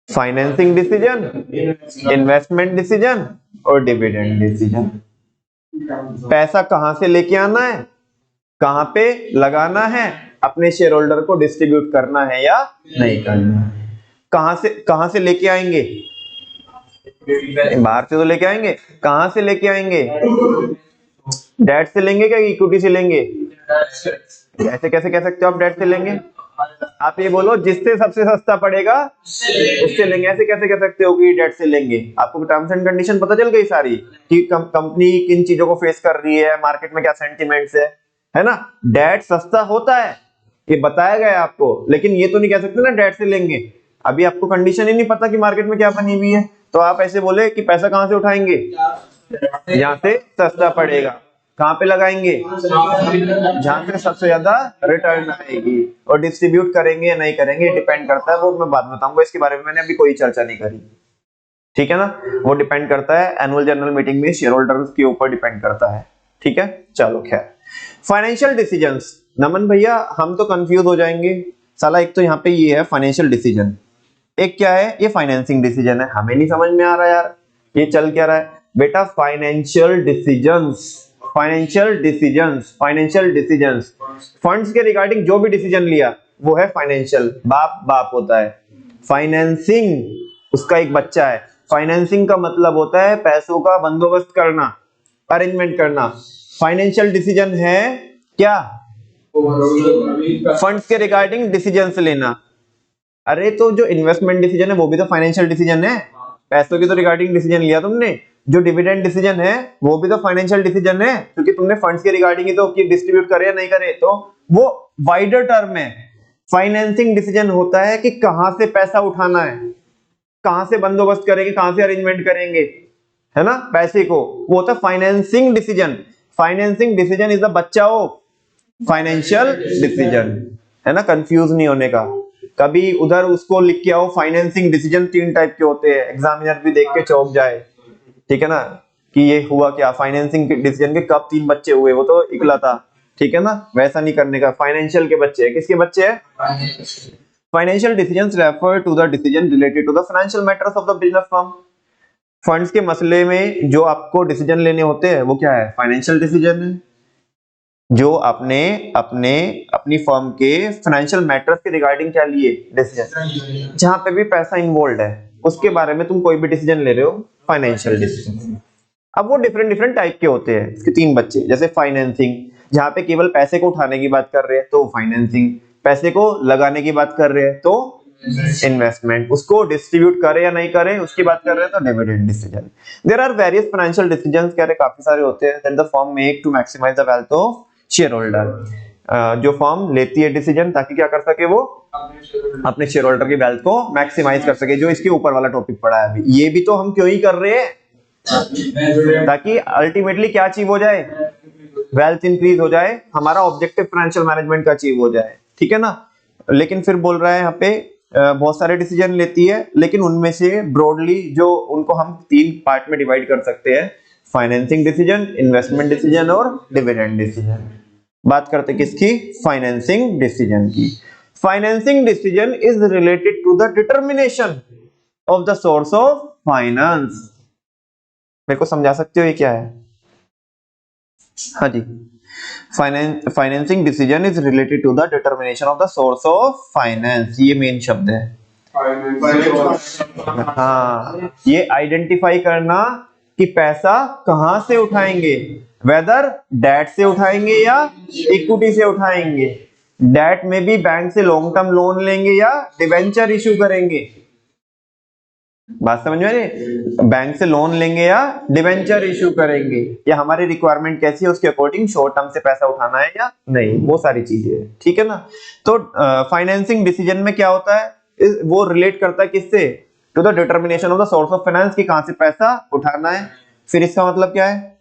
Financing decision, investment decision और डिविडेंड डिसीजन। पैसा कहां से लेके आना है, कहां पे लगाना है, अपने शेयर होल्डर को डिस्ट्रीब्यूट करना है या नहीं करना है। कहां से लेके आएंगे, बाहर से तो लेके आएंगे, कहां से लेके आएंगे, डेट से लेंगे क्या इक्विटी से लेंगे? ऐसे कैसे कह सकते हो आप डेट से लेंगे? आप ये बोलो जिससे सबसे सस्ता पड़ेगा उससे लेंगे। ऐसे कैसे कह सकते हो कि डेट से लेंगे? आपको टर्म्स एंड कंडीशन पता चल गई सारी कि कंपनी किन चीजों को फेस कर रही है, मार्केट में क्या सेंटिमेंट्स है ना। डेट सस्ता होता है ये बताया गया है आपको, लेकिन ये तो नहीं कह सकते ना डेट से लेंगे। अभी आपको कंडीशन ही नहीं पता कि मार्केट में क्या बनी हुई है, तो आप ऐसे बोले कि पैसा कहां से उठाएंगे, जहां से सस्ता पड़ेगा। कहां पे लगाएंगे, जहां से सबसे ज्यादा रिटर्न आएगी। और डिस्ट्रीब्यूट करेंगे या नहीं करेंगे डिपेंड करता है, वो मैं बाद में बताऊंगा, इसके बारे में मैंने अभी कोई चर्चा नहीं करी, ठीक है ना। वो डिपेंड करता है एनुअल जनरल मीटिंग में शेयर होल्डर्स के ऊपर डिपेंड करता है, ठीक है। चलो खैर, फाइनेंशियल डिसीजंस। नमन भैया हम तो कंफ्यूज हो जाएंगे, साला एक तो यहाँ पे ये है फाइनेंशियल डिसीजन, एक क्या है ये फाइनेंसिंग डिसीजन है, हमें नहीं समझ में आ रहा यार ये चल क्या रहा है। बेटा financial decisions, financial decisions, financial decisions, funds के रिगार्डिंग जो भी डिसीजन लिया वो है फाइनेंशियल। बाप बाप होता है, फाइनेंसिंग उसका एक बच्चा है। फाइनेंसिंग का मतलब होता है पैसों का बंदोबस्त करना, अरेंजमेंट करना। फाइनेंशियल डिसीजन है क्या, फंड्स के रिगार्डिंग डिसीजंस लेना। अरे तो जो इन्वेस्टमेंट डिसीजन है वो भी तो फाइनेंशियल डिसीजन है, पैसों की तो रिगार्डिंग डिसीजन लिया तुमने। जो डिविडेंड डिसीजन है वो भी तो फाइनेंशियल डिसीजन है, क्योंकि तुमने फंड्स के रिगार्डिंग ही तो कि डिस्ट्रीब्यूट करे या नहीं करे, तो वो वाइडर टर्म है। फाइनेंसिंग डिसीजन होता है कि कहां से पैसा उठाना है, कहां से बंदोबस्त करेंगे, कहां से अरेंजमेंट करेंगे, है ना, पैसे को, वो होता है financing decision. Financing decision is the बच्चा ऑफ फाइनेंशियल डिसीजन, है ना, कंफ्यूज नहीं होने का। कभी उधर उसको लिख के आओ फाइनेंसिंग डिसीजन 3 टाइप के होते हैं, एग्जामिनर भी देख के चौंक जाए, ठीक है ना, कि ये हुआ क्या, फाइनेंसिंग डिसीजन के कब 3 बच्चे हुए, वो तो इकला था, ठीक है ना। वैसा नहीं करने का, फाइनेंशियल के बच्चे हैं, किसके बच्चे हैं, financial decisions refer to the decision related to the financial matters of the business firm. Funds के मसले में जो आपको डिसीजन लेने होते हैं वो क्या है, फाइनेंशियल डिसीजन है। जो आपने अपनी फर्म के फाइनेंशियल मैटर्स के रिगार्डिंग क्या लिए डिसीजन, जहां पे भी पैसा इन्वॉल्व है उसके बारे में तुम कोई भी डिसीजन ले रहे हो, फाइनेंशियल डिसीजन। अब वो डिफरेंट टाइप के होते हैं, इसके 3 बच्चे। जैसे फाइनेंसिंग, जहां पे केवल पैसे को उठाने की बात कर रहे हैं तो फाइनेंसिंग, पैसे को लगाने की बात कर रहे हैं तो इन्वेस्टमेंट, उसको डिस्ट्रीब्यूट करे या नहीं करे उसकी बात कर रहे हैं तो dividend decision. There are various financial decisions, कह रहे काफी सारे होते हैं, that the firm make to maximise the wealth of shareholder. जो फर्म लेती है डिसीजन ताकि क्या कर सके, वो अपने शेयर होल्डर की वेल्थ को मैक्सिमाइज कर सके, जो इसके ऊपर वाला टॉपिक पढ़ा है अभी। ये भी तो हम क्यों ही कर रहे हैं, ताकि अल्टीमेटली क्या अचीव हो जाए, वेल्थ इंक्रीज हो जाए, हमारा ऑब्जेक्टिव फाइनेंशियल मैनेजमेंट का अचीव हो जाए, ठीक है ना। लेकिन फिर बोल रहा है यहाँ पे बहुत सारे डिसीजन लेती है, लेकिन उनमें से ब्रॉडली जो उनको हम 3 पार्ट में डिवाइड कर सकते हैं, फाइनेंसिंग डिसीजन, इन्वेस्टमेंट डिसीजन और डिविडेंड डिसीजन। बात करते किसकी, फाइनेंसिंग डिसीजन की। Financing decision is related to the determination of the source of finance. मेरे को समझा सकते हो ये क्या है? हाँ जी, financing decision is related to the determination of the source of finance, ये मेन शब्द है। हाँ, ये आइडेंटिफाई करना कि पैसा कहां से उठाएंगे, वेदर डेट से उठाएंगे या इक्विटी से उठाएंगे। डेट में भी बैंक से लॉन्ग टर्म लोन लेंगे या डिवेंचर इशू करेंगे, बात समझ में आ रही, बैंक से लोन लेंगे या डिवेंचर इशू करेंगे, या हमारी रिक्वायरमेंट कैसी है उसके अकॉर्डिंग शॉर्ट टर्म से पैसा उठाना है या नहीं, वो सारी चीजें है, ठीक है ना। तो फाइनेंसिंग डिसीजन में क्या होता है, वो रिलेट करता है किससे, to the determination of the source of finance, कि कहां से पैसा उठाना है। फिर इसका मतलब क्या है,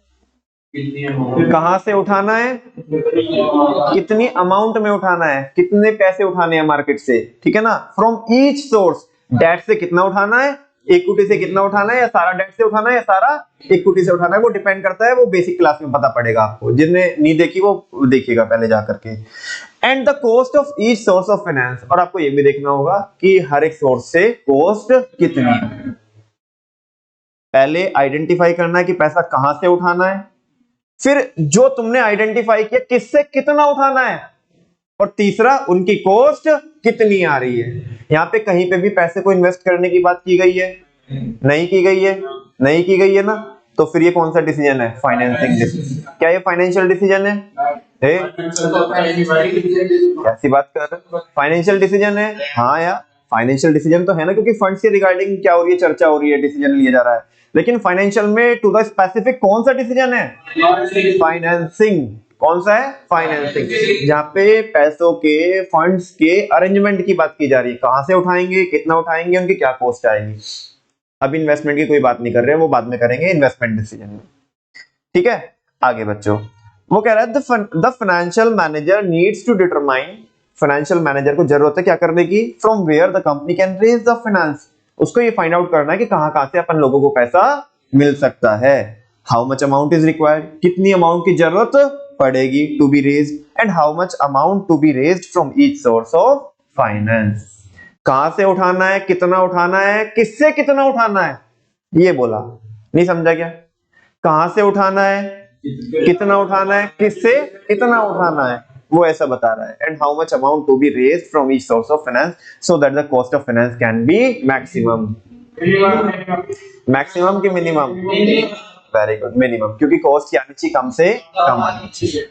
कहां से उठाना है, कितनी अमाउंट में उठाना है, कितने पैसे उठाने हैं मार्केट से, ठीक है ना। फ्रॉम ईच सोर्स, डेट से कितना उठाना है, इक्विटी से कितना उठाना है, या सारा डेट से उठाना है, या सारा इक्विटी से उठाना है, वो डिपेंड करता है, वो बेसिक क्लास में पता पड़ेगा आपको, जिसने नहीं देखी वो देखिएगा पहले जा करके। And the cost of each source of finance, और आपको ये भी देखना होगा कि हर एक सोर्स से कॉस्ट कितनी है। पहले आइडेंटिफाई करना है कि पैसा कहां से उठाना है, फिर जो तुमने आइडेंटिफाई किया किससे कितना उठाना है, और तीसरा उनकी कॉस्ट कितनी आ रही है। यहाँ पे कहीं पे भी पैसे को इन्वेस्ट करने की बात की गई है? नहीं की गई है, नहीं की गई है ना। तो फिर ये कौन सा डिसीजन है? Financing decision. क्या ये फाइनेंशियल डिसीजन है? कैसी बात कर रहे हो, फाइनेंशियल डिसीजन है। हाँ यार फाइनेंशियल डिसीजन तो है ना, क्योंकि फंड से रिगार्डिंग क्या हो रही है, चर्चा हो रही है, डिसीजन लिया जा रहा है। लेकिन फाइनेंशियल में टू द स्पेसिफिक कौन सा डिसीजन है? फाइनेंसिंग। कौन सा है? फाइनेंसिंग, जहाँ पे पैसों के, फंड्स के अरेंजमेंट की बात की जा रही है, कहां से उठाएंगे, कितना उठाएंगे, उनकी क्या कॉस्ट आएगी। अब इन्वेस्टमेंट की कोई बात नहीं कर रहे हैं, वो बाद में करेंगे इन्वेस्टमेंट डिसीजन में। ठीक है, आगे बच्चों वो कह रहा है the financial manager needs to determine, financial manager को जरूरत है क्या करने की? From where the company can raise the finance, उसको ये फाइंड आउट करना है कि कहां कहां से अपन लोगों को पैसा मिल सकता है। How much amount is required, कितनी अमाउंट की जरूरत पड़ेगी to be raised, and how much amount to be raised from each source of finance, कहां से उठाना है, कितना उठाना है, किससे कितना उठाना है, ये बोला। नहीं समझा क्या? कहां से उठाना है, कितना उठाना है, किससे कितना उठाना है, वो ऐसा बता रहा है। And how much amount to be raised from each source of finance so that the cost of finance can be maximum. Maximum की मिनिमम? वेरी गुड, मिनिमम, क्योंकि कॉस्ट क्या आनी चाहिए? कम से कम आनी चाहिए।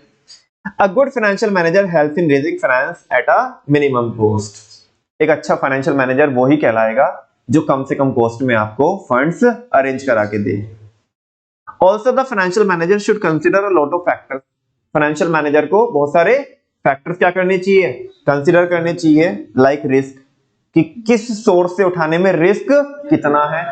A good financial manager helps in raising finance at a minimum cost. एक अच्छा फाइनेंशियल मैनेजर वो ही कहलाएगा जो कम से कम कॉस्ट में आपको फंड्स अरेंज करा के दे। Also the financial manager should consider a lot of factors, financial manager को बहुत सारे फैक्टर्स क्या करने चाहिए? कंसिडर करने चाहिए। लाइक रिस्क, कि किस सोर्स से उठाने में रिस्क कितना है,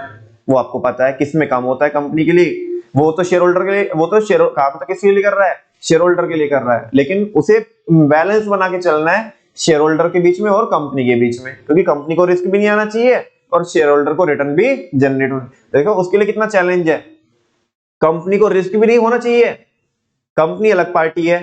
वो आपको पता है, किस में कम होता है कंपनी के लिए, वो तो शेयर होल्डर के लिए, वो तो शेयर काम तो किसके लिए कर रहा है? शेयर होल्डर के लिए कर रहा है, लेकिन उसे बैलेंस बना के चलना है शेयर होल्डर के बीच में और कंपनी के बीच में, क्योंकि कंपनी को रिस्क भी नहीं आना चाहिए और शेयर होल्डर को रिटर्न भी जनरेट होना। देखो उसके लिए कितना चैलेंज है, कंपनी को रिस्क भी नहीं होना चाहिए, कंपनी अलग पार्टी है,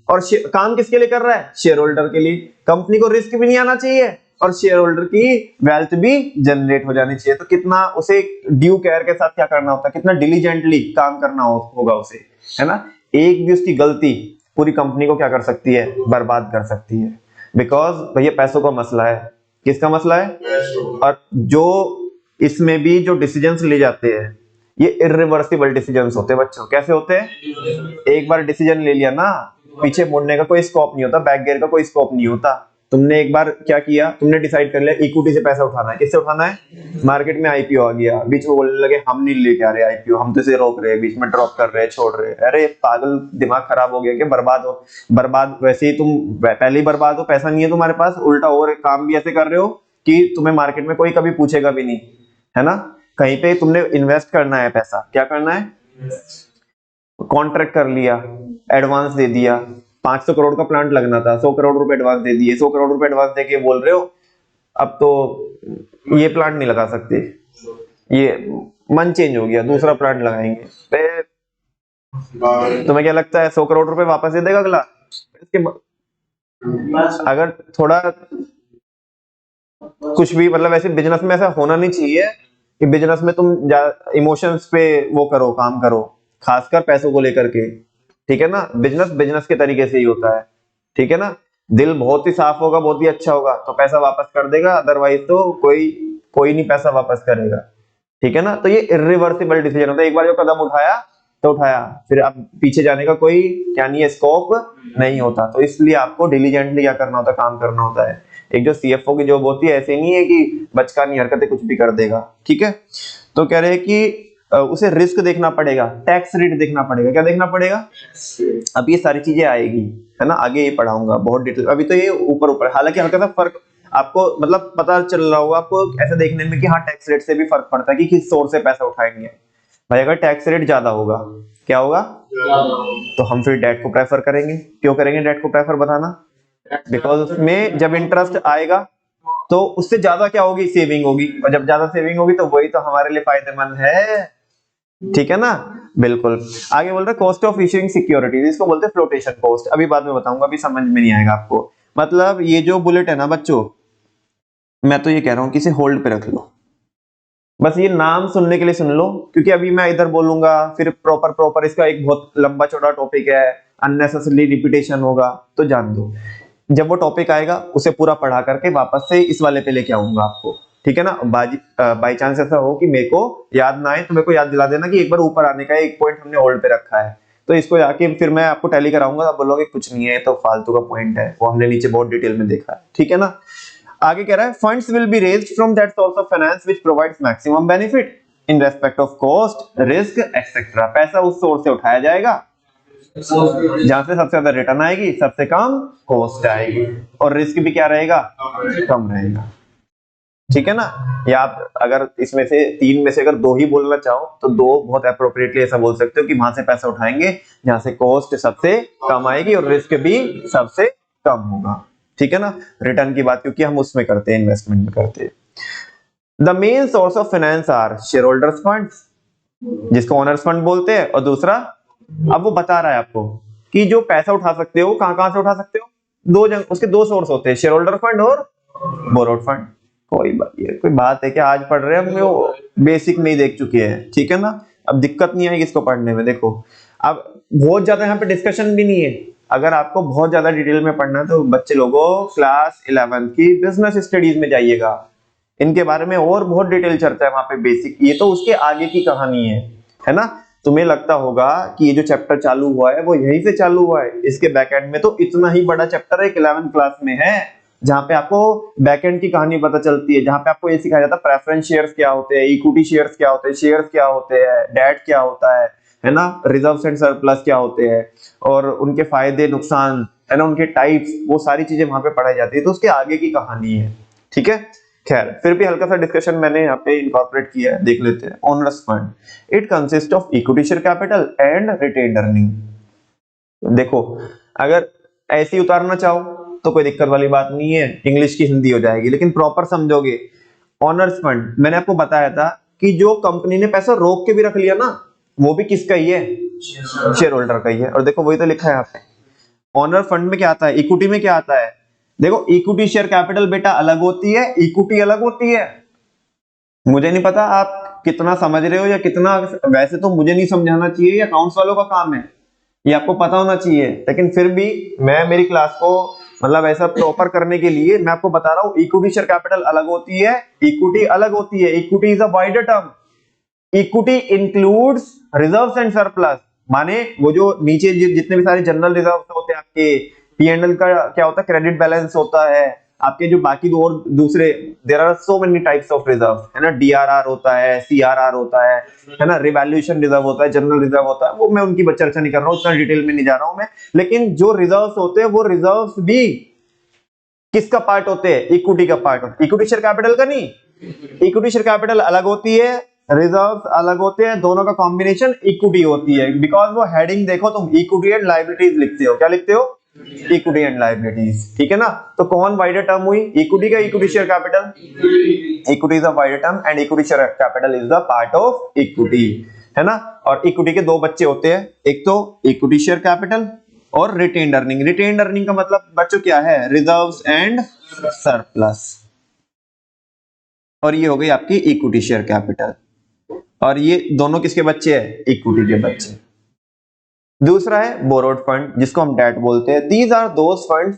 और काम किसके लिए कर रहा है? शेयर होल्डर के लिए। कंपनी को रिस्क भी नहीं आना चाहिए और शेयर होल्डर की वेल्थ भी जनरेट हो जानी चाहिए। तो कितना उसे ड्यू केयर के साथ क्या करना होता है, कितना डिलीजेंटली काम करना होगा उसे, है ना। एक भी उसकी गलती पूरी कंपनी को क्या कर सकती है? बर्बाद कर सकती है। बिकॉज भैया पैसों का मसला है। किसका मसला है? और जो इसमें भी जो डिसीजंस ले जाते हैं ये इरिवर्सिबल डिसीजंस होते हैं बच्चों। कैसे होते हैं? एक बार डिसीजन ले लिया ना, पीछे मुड़ने का कोई स्कोप नहीं होता, बैक गियर का कोई स्कोप नहीं होता। तुमने एक बार क्या किया, तुमने डिसाइड कर लिया इक्विटी से पैसा उठाना है। किससे उठाना है? मार्केट में आईपीओ आ गया, बीच में बोलने लगे हम नहीं लेके आ रहे आईपीओ, हम तो इसे रोक रहे हैं, बीच में ड्रॉप कर रहे हैं, छोड़ रहे हैं। अरे पागल, दिमाग खराब हो गया कि बर्बाद हो, बर्बाद वैसे ही तुम पहले ही बर्बाद हो, पैसा नहीं है तुम्हारे पास, उल्टा और काम भी ऐसे कर रहे हो कि तुम्हें मार्केट में कोई कभी पूछेगा भी नहीं, है ना। कहीं पे तुमने इन्वेस्ट करना है पैसा, क्या करना है? कॉन्ट्रैक्ट कर लिया, एडवांस दे दिया, 500 करोड़ का प्लांट लगना था, 100 करोड़ रुपए एडवांस दे दिए, 100 करोड़ रुपए एडवांस देके बोल रहे हो अब तो ये प्लांट नहीं लगा सकते, ये मन चेंज हो गया, दूसरा प्लांट लगाएंगे। तुम्हें क्या लगता है 100 करोड़ रुपए वापस दे देगा अगला? इसके अगर थोड़ा कुछ भी मतलब ऐसे बिजनेस में ऐसा होना नहीं चाहिए कि बिजनेस में तुम इमोशंस पे वो करो, काम करो, खासकर पैसों को लेकर के, ठीक है ना। बिजनेस बिजनेस के तरीके से ही होता है, ठीक है ना। दिल बहुत ही साफ होगा, बहुत ही अच्छा होगा तो पैसा वापस कर देगा, अदरवाइज तो कोई नहीं पैसा वापस करेगा, ठीक है ना। तो ये इरिवर्सिबल डिसीजन होता है, एक बार जो कदम उठाया तो उठाया, फिर अब पीछे जाने का कोई क्या नहीं है, स्कोप नहीं होता। तो इसलिए आपको डिलीजेंटली क्या करना होता है? काम करना होता है। एक जो सीएफओ की जॉब होती है ऐसे नहीं है कि बचकानी हरकतें कुछ भी कर देगा, ठीक है। तो कह रहे हैं कि उसे रिस्क देखना पड़ेगा, टैक्स रेट देखना पड़ेगा। क्या देखना पड़ेगा? अब ये सारी चीजें आएगी, है ना, आगे ये पढ़ाऊंगा बहुत डिटेल, अभी तो ये ऊपर ऊपर, हालांकि हल्का सा फर्क आपको मतलब पता चल रहा होगा आपको ऐसे देखने में कि हाँ टैक्स रेट से भी फर्क पड़ता है कि किस सोर्स से पैसा उठाएंगे। भाई अगर टैक्स रेट ज्यादा होगा क्या होगा? तो हम फिर डेट को प्रेफर करेंगे। क्यों करेंगे डेट को प्रेफर? बताना। बिकॉज उसमें जब इंटरेस्ट आएगा तो उससे ज्यादा क्या होगी, सेविंग होगी, और जब ज्यादा सेविंग होगी तो वही तो हमारे लिए फायदेमंद है, ठीक है ना। बिल्कुल। आगे बोल रहे कॉस्ट ऑफ इशूइंग सिक्योरिटीज, इसको बोलते हैं फ्लोटेशन कॉस्ट, अभी बाद में बताऊंगा, अभी समझ में नहीं आएगा आपको। मतलब ये जो बुलेट है ना बच्चों, मैं तो ये कह रहा हूं कि इसे होल्ड पे रख लो, बस ये नाम सुनने के लिए सुन लो, क्योंकि अभी मैं इधर बोलूंगा फिर प्रॉपर प्रॉपर इसका एक बहुत लंबा चौड़ा टॉपिक है, अननेसेसरी रिपीटेशन होगा, तो जान दो जब वो टॉपिक आएगा उसे पूरा पढ़ा करके वापस से इस वाले पे लेके आऊंगा आपको, ठीक है ना। बाई चांस ऐसा हो कि मेरे को याद ना आए तो मेरे को याद दिला देना कि एक बार ऊपर आने का एक पॉइंट हमने होल्ड पे रखा है, तो इसको जाके फिर मैं आपको टैली कराऊंगा, आप बोलोगे कुछ नहीं है तो फालतू का पॉइंट है, वो हमने नीचे बहुत डिटेल में देखा है, ठीक है ना। आगे कह रहा है funds will be raised from that source of finance which provides maximum benefit in respect of cost risk etcetera, पैसा उस सोर्स से उठाया जाएगा जहां से सबसे ज्यादा रिटर्न आएगी, सबसे कम कॉस्ट आएगी, और रिस्क भी क्या रहेगा, कम रहेगा, ठीक है ना। या आप अगर इसमें से तीन में से अगर दो ही बोलना चाहो तो दो बहुत अप्रोप्रिएटली ऐसा बोल सकते हो कि वहां से पैसा उठाएंगे जहां से कॉस्ट सबसे कम आएगी और रिस्क भी सबसे कम होगा, ठीक है ना। रिटर्न की बात क्योंकि हम उसमें करते हैं, इन्वेस्टमेंट में करते हैं। The main source of finance are shareholders funds, जिसको ओनर्स फंड बोलते हैं, और दूसरा अब वो बता रहा है आपको कि जो पैसा उठा सकते हो कहां कहां से उठा सकते हो, उसके दो सोर्स होते हैं, शेयर होल्डर फंड और बोरोड फंड। कोई बात है क्या, आज पढ़ रहे हैं हम, वो बेसिक में ही देख चुके हैं, ठीक है ना। अब दिक्कत नहीं आएगी इसको पढ़ने में। देखो अब बहुत ज्यादा यहाँ पे डिस्कशन भी नहीं है, अगर आपको बहुत ज्यादा डिटेल में पढ़ना है तो बच्चे लोगों क्लास 11 की बिजनेस स्टडीज में जाइएगा, इनके बारे में और बहुत डिटेल चर्चा है वहां पे बेसिक, ये तो उसके आगे की कहानी है ना। तुम्हें लगता होगा कि ये जो चैप्टर चालू हुआ है वो यहीं से चालू हुआ है, इसके बैकएंड में तो इतना ही बड़ा चैप्टर है 11th क्लास में है, जहां पे आपको बैकएंड की कहानी पता चलती है, जहां पे आपको ये सिखाया जाता है प्रेफरेंस शेयर्स क्या होते हैं, इक्विटी शेयर्स क्या होते हैं, शेयर्स क्या होते हैं, डेट क्या होता है ना, रिजर्व्स एंड सरप्लस क्या होते हैं, और उनके फायदे नुकसान, है ना, उनके टाइप्स, वो सारी चीजें वहां पे पढ़ाई जाती है, तो उसके आगे की कहानी है, ठीक है। खैर फिर भी हल्का सा डिस्कशन मैंने यहाँ पे इनकॉर्पोरेट किया है, देख लेते हैं। Owner's fund it consist of equity share capital and retained earning. देखो अगर ऐसे ही उतारना चाहो तो कोई दिक्कत वाली बात नहीं है, इंग्लिश की हिंदी हो जाएगी, लेकिन प्रॉपर समझोगे। ओनर्स फंड मैंने आपको बताया था कि जो कंपनी ने पैसा रोक के भी रख लिया ना, वो भी किसका ही है, शेयर होल्डर का ही है, और देखो वही तो लिखा है यहाँ पे। ओनर फंड में क्या आता है, इक्विटी में क्या आता है, देखो इक्विटी शेयर कैपिटल बेटा अलग होती है, इक्विटी अलग होती है। मुझे नहीं पता आप कितना समझ रहे हो या कितना, वैसे तो मुझे नहीं समझाना चाहिए, ये अकाउंट्स वालों का काम है, ये आपको पता होना चाहिए, लेकिन फिर भी मैं मेरी क्लास को मतलब ऐसा प्रॉपर करने के लिए मैं आपको बता रहा हूँ, इक्विटी शेयर कैपिटल अलग होती है, इक्विटी अलग होती है, equity is a wider term, equity includes reserves and surplus, माने वो जो नीचे जितने भी सारे जनरल रिजर्व्स होते हैं आपके, पीएनएल का क्या होता है, क्रेडिट बैलेंस होता है आपके, जो बाकी दो और दूसरे, there are so many types of reserve, है ना, डीआरआर होता है, सीआरआर होता है ना, रिवैल्यूएशन रिजर्व होता है, जनरल रिजर्व होता है, वो मैं उनकी चर्चा नहीं कर रहा हूँ, उतना डिटेल में नहीं जा रहा हूं मैं, लेकिन जो रिजर्व्स होते हैं वो रिजर्व्स भी किसका पार्ट होते हैं, इक्विटी का पार्ट होता है, इक्विटी शेयर कैपिटल का नहीं, इक्विटी शेयर कैपिटल अलग होती है, रिजर्व्स अलग होते हैं, दोनों का कॉम्बिनेशन इक्विटी होती है, बिकॉज वो हेडिंग देखो तुम, इक्विटी एंड लायबिलिटीज लिखते हो, क्या लिखते हो, इक्विटी एंड लायबिलिटीज, ठीक है ना। तो कौन वाइडर टर्म हुई, इक्विटी का equity share capital, equity is a wider term and equity share capital is the part of equity, है ना। और इक्विटी के दो बच्चे होते हैं, एक तो इक्विटी शेयर कैपिटल और रिटेन्ड अर्निंग। रिटेन्ड अर्निंग का मतलब बच्चों क्या है, रिजर्व्स एंड सरप्लस, और ये हो गई आपकी इक्विटी शेयर कैपिटल, और ये दोनों किसके बच्चे हैं, इक्विटी के बच्चे। दूसरा है बोरोड फंड, जिसको हम डेट बोलते हैं। These are those funds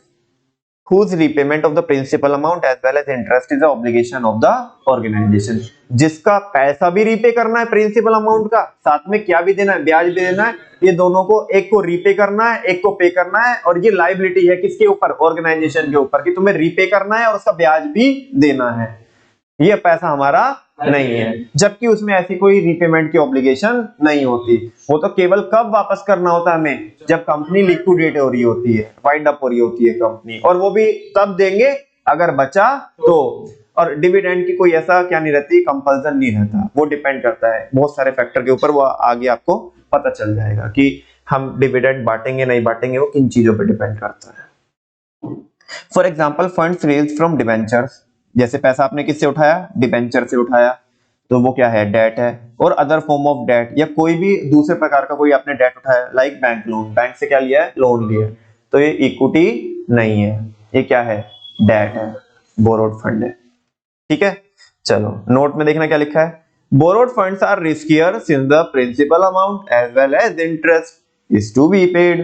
whose repayment of the principal amount as well as interest is the obligation of the organization, जिसका पैसा भी रीपे करना है प्रिंसिपल अमाउंट का, साथ में क्या भी देना है, ब्याज भी देना है, ये दोनों को, एक को रीपे करना है, एक को पे करना है, और ये लायबिलिटी है किसके ऊपर, ऑर्गेनाइजेशन के ऊपर, कि तुम्हें रीपे करना है और उसका ब्याज भी देना है, ये पैसा हमारा नहीं है, जबकि उसमें ऐसी कोई रीपेमेंट की ऑब्लिगेशन नहीं होती, वो तो केवल कब वापस करना होता है हमें, जब कंपनी लिक्विडेट हो रही होती है, वाइंड अप हो रही होती है कंपनी, और वो भी तब देंगे अगर बचा तो, और डिविडेंड की कोई ऐसा क्या नहीं रहती, कंपल्सन नहीं रहता, वो डिपेंड करता है बहुत सारे फैक्टर के ऊपर, वो आगे आपको पता चल जाएगा कि हम डिविडेंड बांटेंगे नहीं बांटेंगे, वो किन चीजों पर डिपेंड करता है। For example funds raised from debentures, जैसे पैसा आपने किससे उठाया, डिबेंचर से उठाया, तो वो क्या है, डेट है। और अदर फॉर्म ऑफ डेट, या कोई भी दूसरे प्रकार का कोई आपने डेट उठाया, लाइक बैंक लोन, बैंक से क्या लिया है, लोन लिया, तो ये इक्विटी नहीं है, ये क्या है, डेट है, बोरोड फंड है। ठीक है, चलो नोट में देखना क्या लिखा है, borrowed funds are riskier since the principal amount as well as interest is to be paid.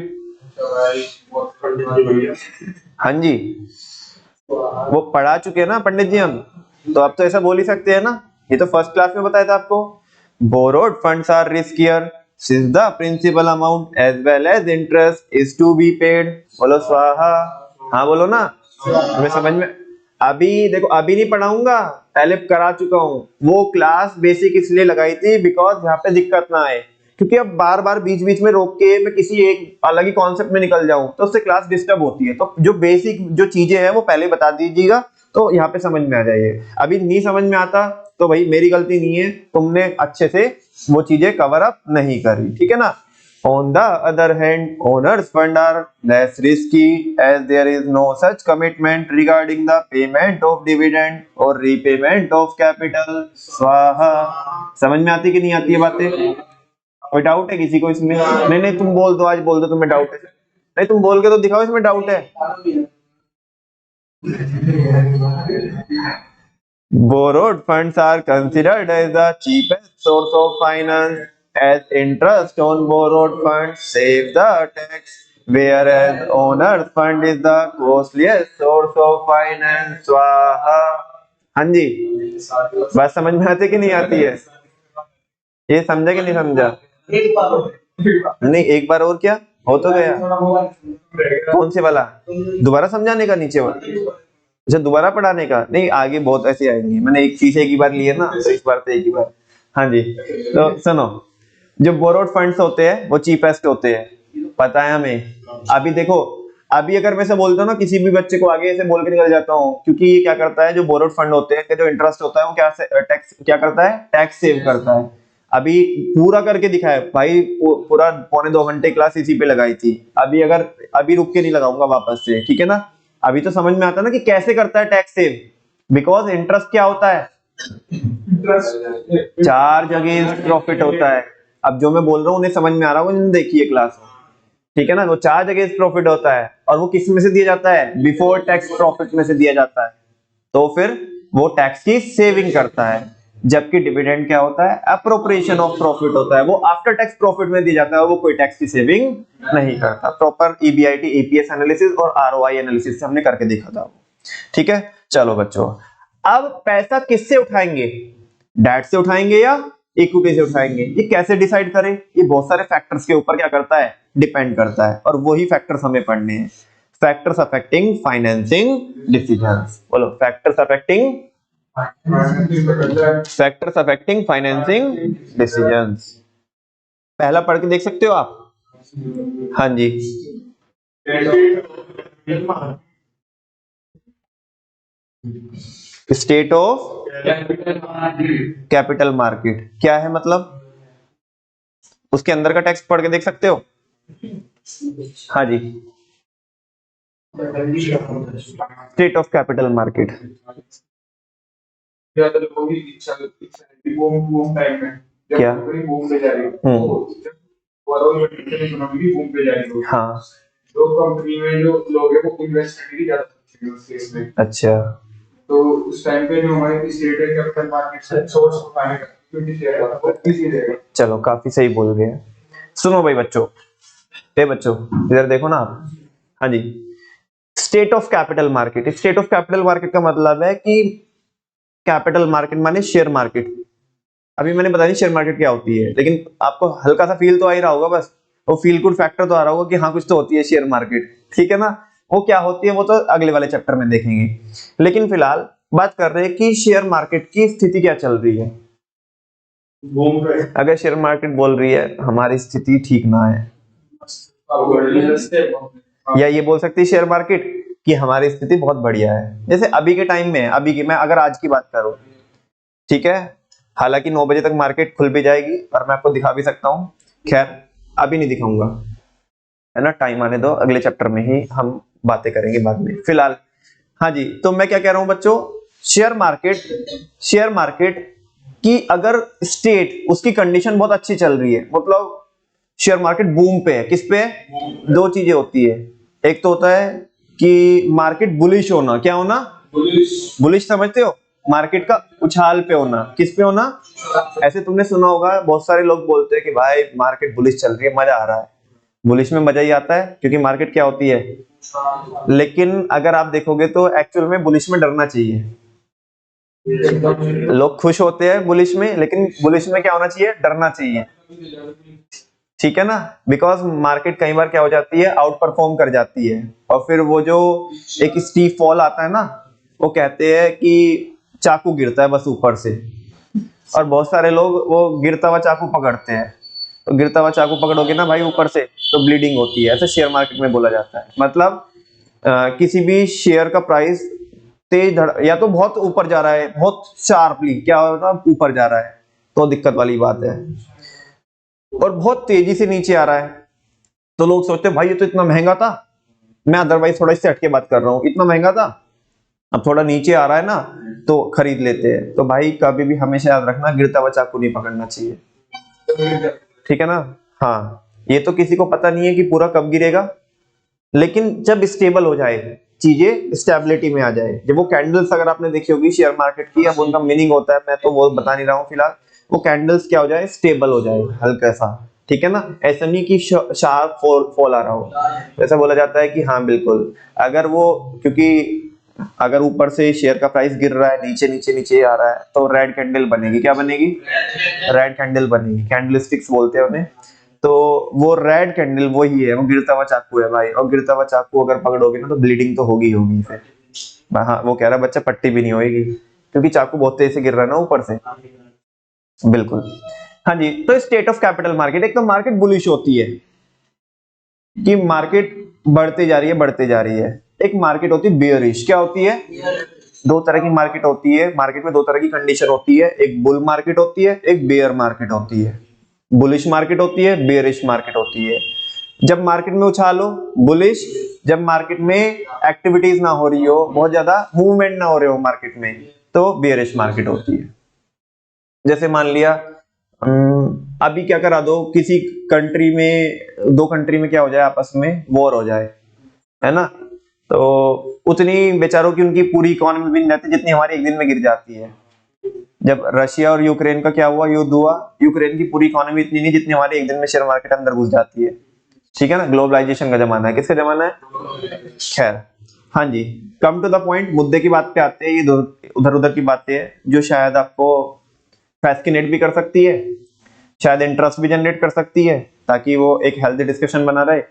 हाँ जी, वो पढ़ा चुके हैं ना पंडित जी हम, तो अब तो ऐसा बोल ही सकते हैं ना, ये तो फर्स्ट क्लास में बताया था आपको। Borrowed funds are riskier since the principal amount as well as interest is to be paid. बोलो स्वाहा, हाँ बोलो ना, तुम्हें समझ में। अभी देखो, अभी नहीं पढ़ाऊंगा, पहले करा चुका हूँ। वो क्लास बेसिक इसलिए लगाई थी बिकॉज यहाँ पे दिक्कत ना आए, क्योंकि अब बार बार बीच बीच में रोक के मैं किसी एक अलग ही कॉन्सेप्ट में निकल जाऊं तो उससे क्लास डिस्टर्ब होती है। तो जो बेसिक जो चीजें हैं वो पहले बता दीजिएगा, तो यहाँ पे समझ में आ जाइए। अभी नहीं समझ में आता तो भाई मेरी गलती नहीं है, तुमने अच्छे से वो चीजें कवर अप नहीं करी, ठीक है ना। On the other hand, owners fund are less risky as there is no such commitment regarding the payment of dividend or repayment of capital. स्वाहा, समझ में आती कि नहीं आती है बातें? कोई डाउट है किसी को इसमें? नहीं नहीं, तुम बोल दो, आज बोल दो तुम्हें डाउट है। नहीं, तुम बोल के तो दिखाओ इसमें डाउट है। Borrowed funds are considered as the cheapest source of finance, as interest on borrowed funds saves the tax, whereas owner's fund is the costliest source of finance. स्वाहा। हाँ जी, बात समझ में आती कि नहीं आती है? ये समझा कि नहीं समझा? नहीं, एक बार और क्या हो तो गया। कौन से वाला? दोबारा समझाने का, नीचे वाला? अच्छा, दोबारा पढ़ाने का? नहीं, आगे बहुत ऐसे आएंगे, मैंने एक चीज एक ही बार ली है ना, तो इस बार तो एक ही बार। हाँ जी, तो सुनो, जो बोरोड फंड्स होते हैं वो चीपेस्ट होते हैं, पता है हमें। अभी देखो, अभी अगर मैं से बोलता हूँ ना किसी भी बच्चे को, आगे ऐसे बोल के निकल जाता हूँ, क्योंकि ये क्या करता है, जो बोरोड फंड होते हैं, जो इंटरेस्ट होता है वो क्या टैक्स क्या करता है, टैक्स सेव करता है। अभी पूरा करके दिखाया भाई, पूरा 2.25 घंटे क्लास इसी पे लगाई थी। अभी रुक के नहीं लगाऊंगा वापस से, ठीक है ना। अभी तो समझ में आता है ना कि कैसे करता है टैक्स सेव, बिकॉज इंटरेस्ट क्या होता है, चार्ज अगेंस्ट प्रॉफिट होता है। अब जो मैं बोल रहा हूँ उन्हें समझ में आ रहा होगा, देखिए क्लास, ठीक है ना। वो चार्ज अगेंस्ट प्रॉफिट होता है, और वो किस में से दिया जाता है, बिफोर टैक्स प्रॉफिट में से दिया जाता है, तो फिर वो टैक्स की सेविंग करता है। जबकि डिविडेंड क्या होता है, अप्रोप्रिएशन ऑफ प्रॉफिट होता है, वो आफ्टर टैक्स प्रॉफिट में दी जाता है, और वो कोई टैक्स की सेविंग नहीं करता। प्रॉपर ईबीआईटी, ईपीएस एनालिसिस और आरओआई एनालिसिस से हमने करके देखा था, ठीक है। चलो बच्चों, अब पैसा किससे उठाएंगे, डेट से उठाएंगे या इक्विटी से उठाएंगे, ये कैसे डिसाइड करें? ये बहुत सारे फैक्टर्स के ऊपर क्या करता है, डिपेंड करता है, और वही फैक्टर्स हमें पढ़ने हैं। Factors affecting financing decisions. बोलो, फैक्टर्स अफेक्टिंग फाइनेंसिंग डिसीजंस। पहला पढ़ के देख सकते हो आप? हाँ जी, स्टेट ऑफ कैपिटल मार्केट क्या है, मतलब उसके अंदर का टेक्स्ट पढ़ के देख सकते हो। हाँ जी, स्टेट ऑफ कैपिटल मार्केट। क्या? हाँ, तो कंपनी में जो लोग हैं वो इन्वेस्ट करने ज्यादा सोचते हैं उस केस में। अच्छा, तो उस टाइम पे जो हमारे स्टेट कैपिटल मार्केट से सोर्स ऑफ फाइनेंस। चलो, काफी सही बोल रहे हैं। सुनो भाई बच्चों, बच्चों इधर देखो ना आप। हाँ जी, state of capital market. State of capital market का मतलब है कि कैपिटल मार्केट माने शेयर मार्केट। अभी मैंने बताया शेयर मार्केट क्या होती है, लेकिन आपको हल्का सा फील तो आ ही रहा होगा, बस वो फील गुड फैक्टर तो आ रहा होगा कि हाँ कुछ तो होती है शेयर मार्केट, ठीक है ना। वो क्या होती है वो तो अगले वाले चैप्टर में देखेंगे, लेकिन फिलहाल बात कर रहे हैं कि शेयर मार्केट की स्थिति क्या चल रही है। अगर शेयर मार्केट बोल रही है हमारी स्थिति ठीक ना है, या ये बोल सकती है शेयर मार्केट कि हमारी स्थिति बहुत बढ़िया है। जैसे अभी के टाइम में, अभी की मैं अगर आज की बात करूं, ठीक है, हालांकि 9 बजे तक मार्केट खुल भी जाएगी और मैं आपको दिखा भी सकता हूं, खैर अभी नहीं दिखाऊंगा, है ना, टाइम आने दो, अगले चैप्टर में ही हम बातें करेंगे बाद में। फिलहाल हाँ जी, तो मैं क्या कह रहा हूं बच्चों, शेयर मार्केट की अगर स्टेट उसकी कंडीशन बहुत अच्छी चल रही है, मतलब शेयर मार्केट बूम पे है, किस पे है? दो चीजें होती है, एक तो होता है कि मार्केट बुलिश होना, क्या होना? बुलिश समझते हो? मार्केट का उछाल पे होना, किस पे होना? ऐसे तुमने सुना होगा बहुत सारे लोग बोलते हैं कि भाई मार्केट बुलिश चल रही है, मजा आ रहा है। बुलिश में मजा ही आता है क्योंकि मार्केट क्या होती है, लेकिन अगर आप देखोगे तो एक्चुअल में बुलिश में डरना चाहिए। लोग खुश होते हैं बुलिश में, लेकिन बुलिश में क्या होना चाहिए? डरना चाहिए, ठीक है ना? बिकॉज मार्केट कई बार क्या हो जाती है, आउट परफॉर्म कर जाती है, और फिर वो जो एक स्टीप फॉल आता है ना, वो कहते हैं कि चाकू गिरता है बस ऊपर से, और बहुत सारे लोग वो गिरता हुआ चाकू पकड़ते हैं, तो गिरता हुआ चाकू पकड़ोगे ना भाई ऊपर से तो ब्लीडिंग होती है, ऐसे शेयर मार्केट में बोला जाता है। मतलब किसी भी शेयर का प्राइस तेज या तो बहुत ऊपर जा रहा है, बहुत शार्पली क्या हो रहा है, ऊपर जा रहा है, तो दिक्कत वाली बात है, और बहुत तेजी से नीचे आ रहा है तो लोग सोचते हैं भाई ये तो इतना महंगा था, मैं अदरवाइज थोड़ा इससे हटके बात कर रहा हूँ, इतना महंगा था अब थोड़ा नीचे आ रहा है ना तो खरीद लेते हैं। तो भाई कभी भी हमेशा याद रखना, गिरता हुआ चाकू नहीं पकड़ना चाहिए, ठीक है ना? हाँ, ये तो किसी को पता नहीं है कि पूरा कब गिरेगा, लेकिन जब स्टेबल हो जाए, चीजें स्टेबिलिटी में आ जाए, जब वो कैंडल्स अगर आपने देखी होगी शेयर मार्केट की, अब उनका मीनिंग होता है, मैं तो वो बता नहीं रहा हूँ फिलहाल, वो कैंडल्स क्या हो जाए, स्टेबल हो जाए हल्का सा, ठीक है ना? ऐसा नहीं कि शार्प फॉल आ रहा हो, ऐसा बोला जाता है कि हाँ बिल्कुल, अगर वो, क्योंकि अगर ऊपर से शेयर का प्राइस गिर रहा है, नीचे नीचे नीचे आ रहा है, तो रेड कैंडल बनेगी, क्या बनेगी? रेड कैंडल बनेगी, कैंडल स्टिक्स बोलते हैं उन्हें। तो वो रेड कैंडल वही है, वो गिरता हुआ चाकू है भाई, और गिरता हुआ चाकू अगर पकड़ोगे ना तो ब्लीडिंग तो होगी होगी फिर। हाँ, वो कह रहा है बच्चा पट्टी भी नहीं होगी, क्योंकि चाकू बहुत तेज से गिर रहा है ना ऊपर से, बिल्कुल। हाँ जी, तो स्टेट ऑफ कैपिटल मार्केट, एक तो मार्केट बुलिश होती है कि मार्केट बढ़ते जा रही है बढ़ते जा रही है, एक मार्केट होती है बेयरिश, क्या होती है? दो तरह की मार्केट होती है, मार्केट में दो तरह की कंडीशन होती है, एक बुल मार्केट होती है, एक बेयर मार्केट होती है। बुलिश मार्केट होती है, बेयरिश मार्केट होती है। जब मार्केट में उछाल हो बुलिश, जब मार्केट में एक्टिविटीज ना हो रही हो, बहुत ज्यादा मूवमेंट ना हो रहे हो मार्केट में, तो बेयरिश मार्केट होती है। जैसे मान लिया अभी क्या करा दो, किसी कंट्री में, दो कंट्री में क्या हो जाए, आपस में वॉर हो जाए, है ना? तो उतनी बेचारों की उनकी पूरी इकोनॉमी भी नहीं रहती जितनी हमारी एक दिन में गिर जाती है। जब रशिया और यूक्रेन का क्या हुआ, युद्ध हुआ, यूक्रेन की पूरी इकोनॉमी इतनी नहीं जितनी हमारी एक दिन में शेयर मार्केट अंदर घुस जाती है, ठीक है ना? ग्लोबलाइजेशन का जमाना है, किसका जमाना है? खैर, हाँ जी, कम टू द पॉइंट, मुद्दे की बात पे आते हैं। ये उधर उधर की बातें हैं जो शायद आपको फैस्किनेट भी कर सकती है, शायद इंटरेस्ट भी जनरेट कर सकती है, ताकि वो एक हेल्दी डिस्कशन बना रहे,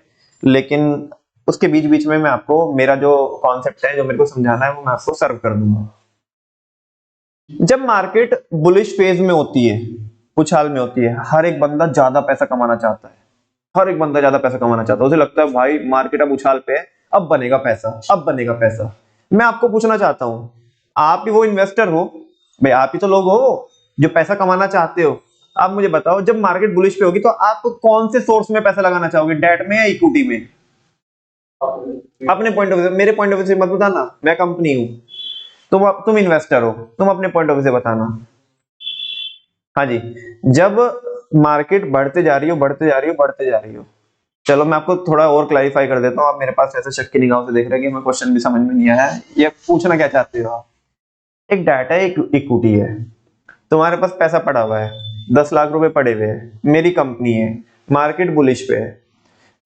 लेकिन उसके बीच बीच में मैं आपको मेरा जो कॉन्सेप्ट है, जो मेरे को समझाना है, वो मैं आपको सर्व कर दूंगा। जब मार्केट बुलिश फेज में होती है, उछाल में होती है, हर एक बंदा ज्यादा पैसा कमाना चाहता है, हर एक बंदा ज्यादा पैसा कमाना चाहता है, उसे लगता है भाई मार्केट अब उछाल पे है, अब बनेगा पैसा, अब बनेगा पैसा। मैं आपको पूछना चाहता हूं, आप ही वो इन्वेस्टर हो भाई, आप ही तो लोग हो जो पैसा कमाना चाहते हो। आप मुझे बताओ, जब मार्केट बुलिश पे होगी तो आप कौन से सोर्स में पैसा लगाना चाहोगे, डेट में या इक्विटी में? अपने पॉइंट ऑफ व्यू, मेरे पॉइंट ऑफ व्यू से मत बताना, मैं कंपनी हूं, तुम इन्वेस्टर हो, तुम अपने पॉइंट ऑफ व्यू से बताना। हाँ जी, जब मार्केट बढ़ते जा रही हो बढ़ते जा रही हो बढ़ते जा रही हो, चलो मैं आपको थोड़ा और क्लैरिफाई कर देता हूँ। आप मेरे पास ऐसे शक की निगाहों से देख रहे हैं कि मैं क्वेश्चन भी समझ में नहीं आया है, ये पूछना क्या चाहते हो आप? एक डाटा है, एक इक्विटी है, तुम्हारे पास पैसा पड़ा हुआ है, 10 लाख रुपए पड़े हुए हैं, मेरी कंपनी है, मार्केट बुलिश पे है,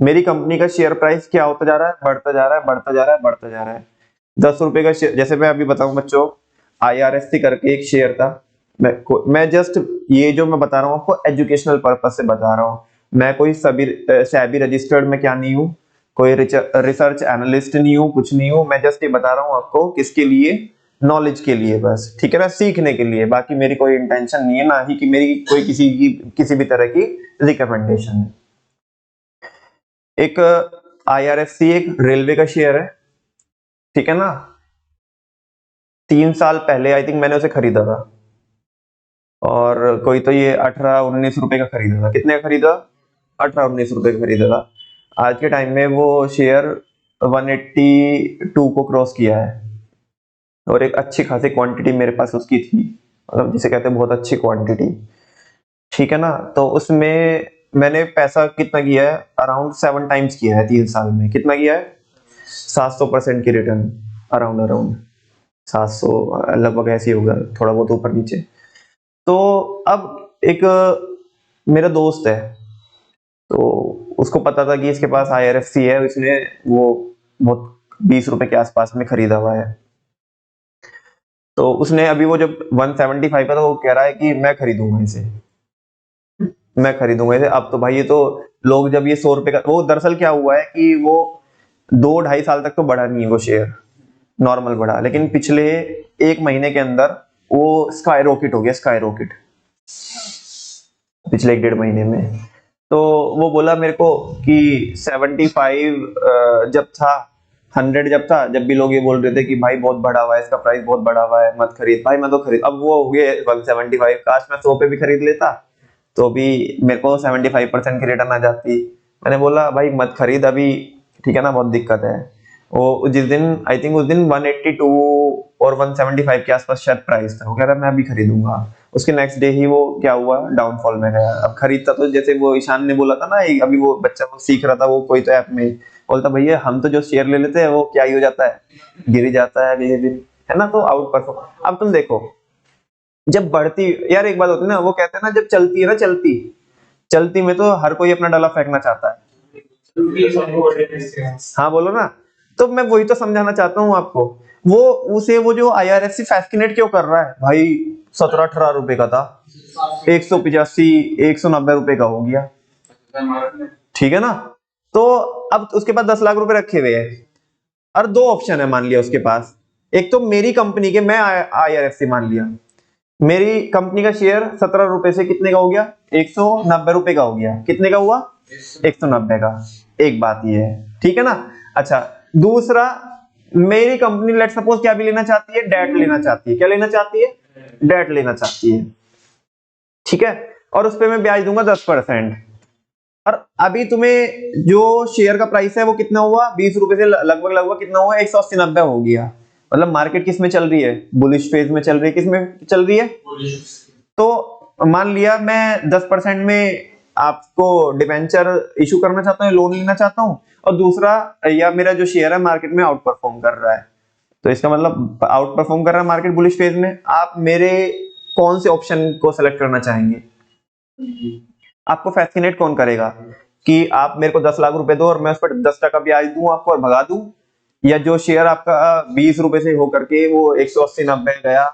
मेरी कंपनी का शेयर प्राइस क्या होता जा रहा है, बढ़ता जा रहा है बढ़ता जा रहा है बढ़ता जा रहा है। 10 रुपए का शेयर, जैसे मैं अभी बताऊं बच्चों, IRSC करके एक शेयर था, मैं जस्ट ये जो मैं बता रहा हूँ आपको एजुकेशनल पर्पज से बता रहा हूँ, मैं कोई SEBI रजिस्टर्ड में क्या नहीं हूँ, कोई रिसर्च एनालिस्ट नहीं हूँ, कुछ नहीं हूँ, मैं जस्ट ये बता रहा हूँ आपको, किसके लिए? नॉलेज के लिए बस, ठीक है ना, सीखने के लिए, बाकी मेरी कोई इंटेंशन नहीं है, ना ही कि मेरी कोई किसी भी तरह की रिकमेंडेशन है। एक IRSC एक रेलवे का शेयर है, ठीक है ना? 3 साल पहले आई थिंक मैंने उसे खरीदा था, और कोई तो ये 18-19 रुपए का खरीदा था। कितने का खरीदा? 18-19 रुपए का खरीदा था। आज के टाइम में वो शेयर 182 को क्रॉस किया है, और एक अच्छी खासी क्वांटिटी मेरे पास उसकी थी, मतलब जिसे कहते हैं बहुत अच्छी क्वांटिटी, ठीक है ना। तो उसमें मैंने पैसा कितना किया है, अराउंड 7 टाइम्स किया है 3 साल में। कितना किया है? 700% की रिटर्न, अराउंड अराउंड 700 लगभग ऐसे ही होगा, थोड़ा बहुत ऊपर नीचे। तो अब एक मेरा दोस्त है, तो उसको पता था कि इसके पास IRFC है, इसने वो बहुत 20 रुपए के आसपास में खरीदा हुआ है। तो उसने अभी वो जब 175 का था, वो कह रहा है कि मैं खरीदूंगा इसे, मैं खरीदूंगा इसे। अब तो भाई ये तो लोग जब ये 100 रुपए का, वो दरअसल क्या हुआ है कि वो 2-2.5 साल तक तो बढ़ा नहीं है वो शेयर, नॉर्मल बढ़ा, लेकिन पिछले 1 महीने के अंदर वो स्काई रॉकेट हो गया, स्काई रॉकेट, पिछले 1-1.5 महीने में। तो वो बोला मेरे को कि 75 जब था, 100 जब था, जब भी लोग ये बोल रहे थे कि भाई बहुत बढ़ा हुआ है, इसका प्राइस बहुत बढ़ा हुआ है, मत खरीद भाई, मैं तो खरीद। अब वो हो गए 175, काश मैं 100 पे भी खरीद लेता तो भी मेरे को 75% की रिटर्न आ जाती। मैंने बोला भाई मत खरीद अभी, ठीक है ना, बहुत दिक्कत है। वो जिस दिन, आई थिंक उस दिन 182 और 175 के आसपास शायद प्राइस था, वो कह रहा मैं अभी खरीदूंगा। उसके नेक्स्ट डे ही वो क्या हुआ, डाउनफॉल में गया। अब खरीदता तो जैसे वो ईशान ने बोला था ना, अभी वो बच्चा वो सीख रहा था, वो कोई तो ऐप में बोलता भैया हम तो जो शेयर ले लेते हैं वो क्या ही हो जाता है, गिर ही जाता है अगले दिन, है ना। तो आउट परफॉर्म। अब तुम देखो, जब बढ़ती, यार एक बात होती है ना, वो कहते हैं ना जब चलती है ना, चलती चलती में तो हर कोई अपना डला फेंकना चाहता है। हाँ बोलो ना। तो मैं वही तो समझाना चाहता हूँ आपको। वो उसे वो जो IRFC फैस्किनेट क्यों कर रहा है भाई, 17-18 रुपए का था, 185 190 रुपए का हो गया, ठीक है ना। तो अब उसके पास 10 लाख रुपए रखे हुए हैं, और 2 ऑप्शन है मान लिया उसके पास। एक तो मेरी कंपनी के, मैं IRFC मान लिया, मेरी कंपनी का शेयर 17 रुपए से कितने का हो गया, 190 रुपए का हो गया। कितने का हुआ? 190 का। एक बात ये है, ठीक है ना। अच्छा, दूसरा, मेरी कंपनी लेट सपोज क्या भी लेना चाहती है, डेट लेना चाहती है। क्या लेना चाहती है? डेट लेना चाहती है, ठीक है। और उस पे मैं ब्याज दूंगा 10%। और अभी तुम्हें जो शेयर का प्राइस है वो कितना हुआ, 20 रुपए से लगभग लगभग कितना हुआ, 180-90 हो गया। मतलब मार्केट किस में चल रही है, बुलिश फेज में चल रही है। किस में चल रही है? तो मान लिया मैं 10% में आपको डिबेंचर इशू करना चाहता हूँ, लोन लेना चाहता हूँ, और दूसरा, या मेरा जो शेयर है मार्केट में आउट परफॉर्म कर रहा है, तो इसका मतलब आउट परफॉर्म कर रहा है मार्केट बुलिश फेज में, आप मेरे कौन से ऑप्शन को सेलेक्ट करना चाहेंगे? आपको फैसिनेट कौन करेगा कि आप मेरे को 10 लाख रुपए दो और मैं उस पर 10% ब्याज दूं आपको और भगा दूं, या जो शेयर आपका 20 रुपए से होकर के वो 180-90 गया।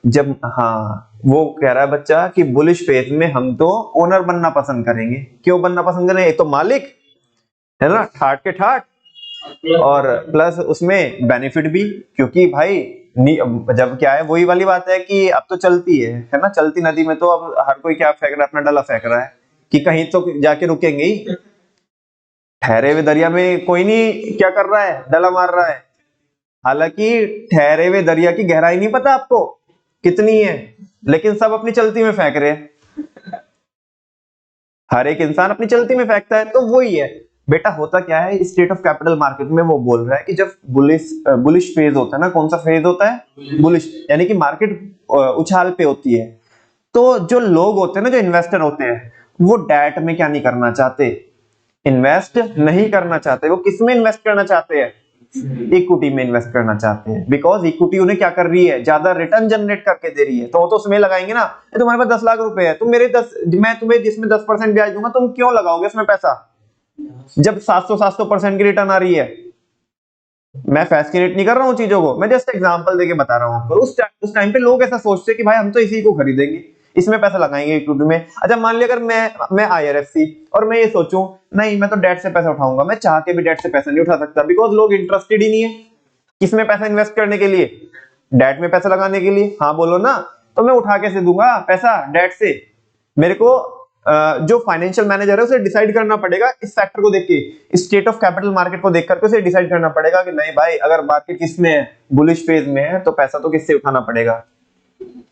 जब, हाँ, वो कह रहा है बच्चा कि बुलिश फेज में हम तो ओनर बनना पसंद करेंगे। क्यों बनना पसंद करेंगे? एक तो मालिक है ना, ठाट के ठाट, और प्लस उसमें बेनिफिट भी, क्योंकि भाई जब क्या है, वही वाली बात है कि अब तो चलती है ना, चलती नदी में तो अब हर कोई क्या फेंक रहा है, अपना डला फेंक रहा है कि कहीं तो जाके रुकेंगे ही। ठहरे हुए दरिया में कोई नहीं क्या कर रहा है, डला मार रहा है। हालांकि ठहरे हुए दरिया की गहराई नहीं पता आपको कितनी है, लेकिन सब अपनी चलती में फेंक रहे हैं। हर एक इंसान अपनी चलती में फेंकता है। तो वही है बेटा, होता क्या है स्टेट ऑफ कैपिटल मार्केट में, वो बोल रहा है कि जब बुलिश फेज होता है ना, कौन सा फेज होता है? बुलिश, यानी कि मार्केट उछाल पे होती है। तो जो लोग होते हैं ना, जो इन्वेस्टर होते हैं, वो डेट में क्या नहीं करना चाहते, इन्वेस्ट नहीं करना चाहते। वो किस में इन्वेस्ट करना चाहते हैं? इक्विटी में इन्वेस्ट करना चाहते हैं, बिकॉज इक्विटी उन्हें क्या कर रही है, ज्यादा रिटर्न जनरेट करके दे रही है। तो वो तो उसमें लगाएंगे ना। तुम्हारे पास 10 लाख रुपए है, तुम मेरे 10, मैं तुम्हें जिसमें 10% ब्याज दूंगा, तुम क्यों लगाओगे उसमें पैसा जब 700% की रिटर्न आ रही है? मैं फैसिनेट नहीं कर रहा हूँ चीजों को, मैं जस्ट एग्जांपल देके बता रहा हूँ आपको। उस टाइम पे लोग ऐसा सोचते कि भाई हम तो इसी को खरीदेंगे, इसमें पैसा लगाएंगे इक्विटी में। अच्छा मान लिया अगर मैं IRFC और मैं ये सोचूं नहीं मैं तो डेट से पैसा उठाऊंगा, मैं चाह के भी डेट से पैसा नहीं उठा सकता, बिकॉज लोग इंटरेस्टेड ही नहीं है किसमें पैसा इन्वेस्ट करने के लिए, डेट में पैसा लगाने के लिए। हाँ बोलो ना। तो मैं उठा कैसे दूंगा पैसा डेट से? मेरे को जो फाइनेंशियल मैनेजर है उसे डिसाइड करना पड़ेगा इस फैक्टर को देख के, स्टेट ऑफ कैपिटल मार्केट को देख करके उसे डिसाइड करना पड़ेगा कि नहीं भाई, अगर मार्केट किस में है, बुलिश फेज में है, तो पैसा तो किससे उठाना पड़ेगा,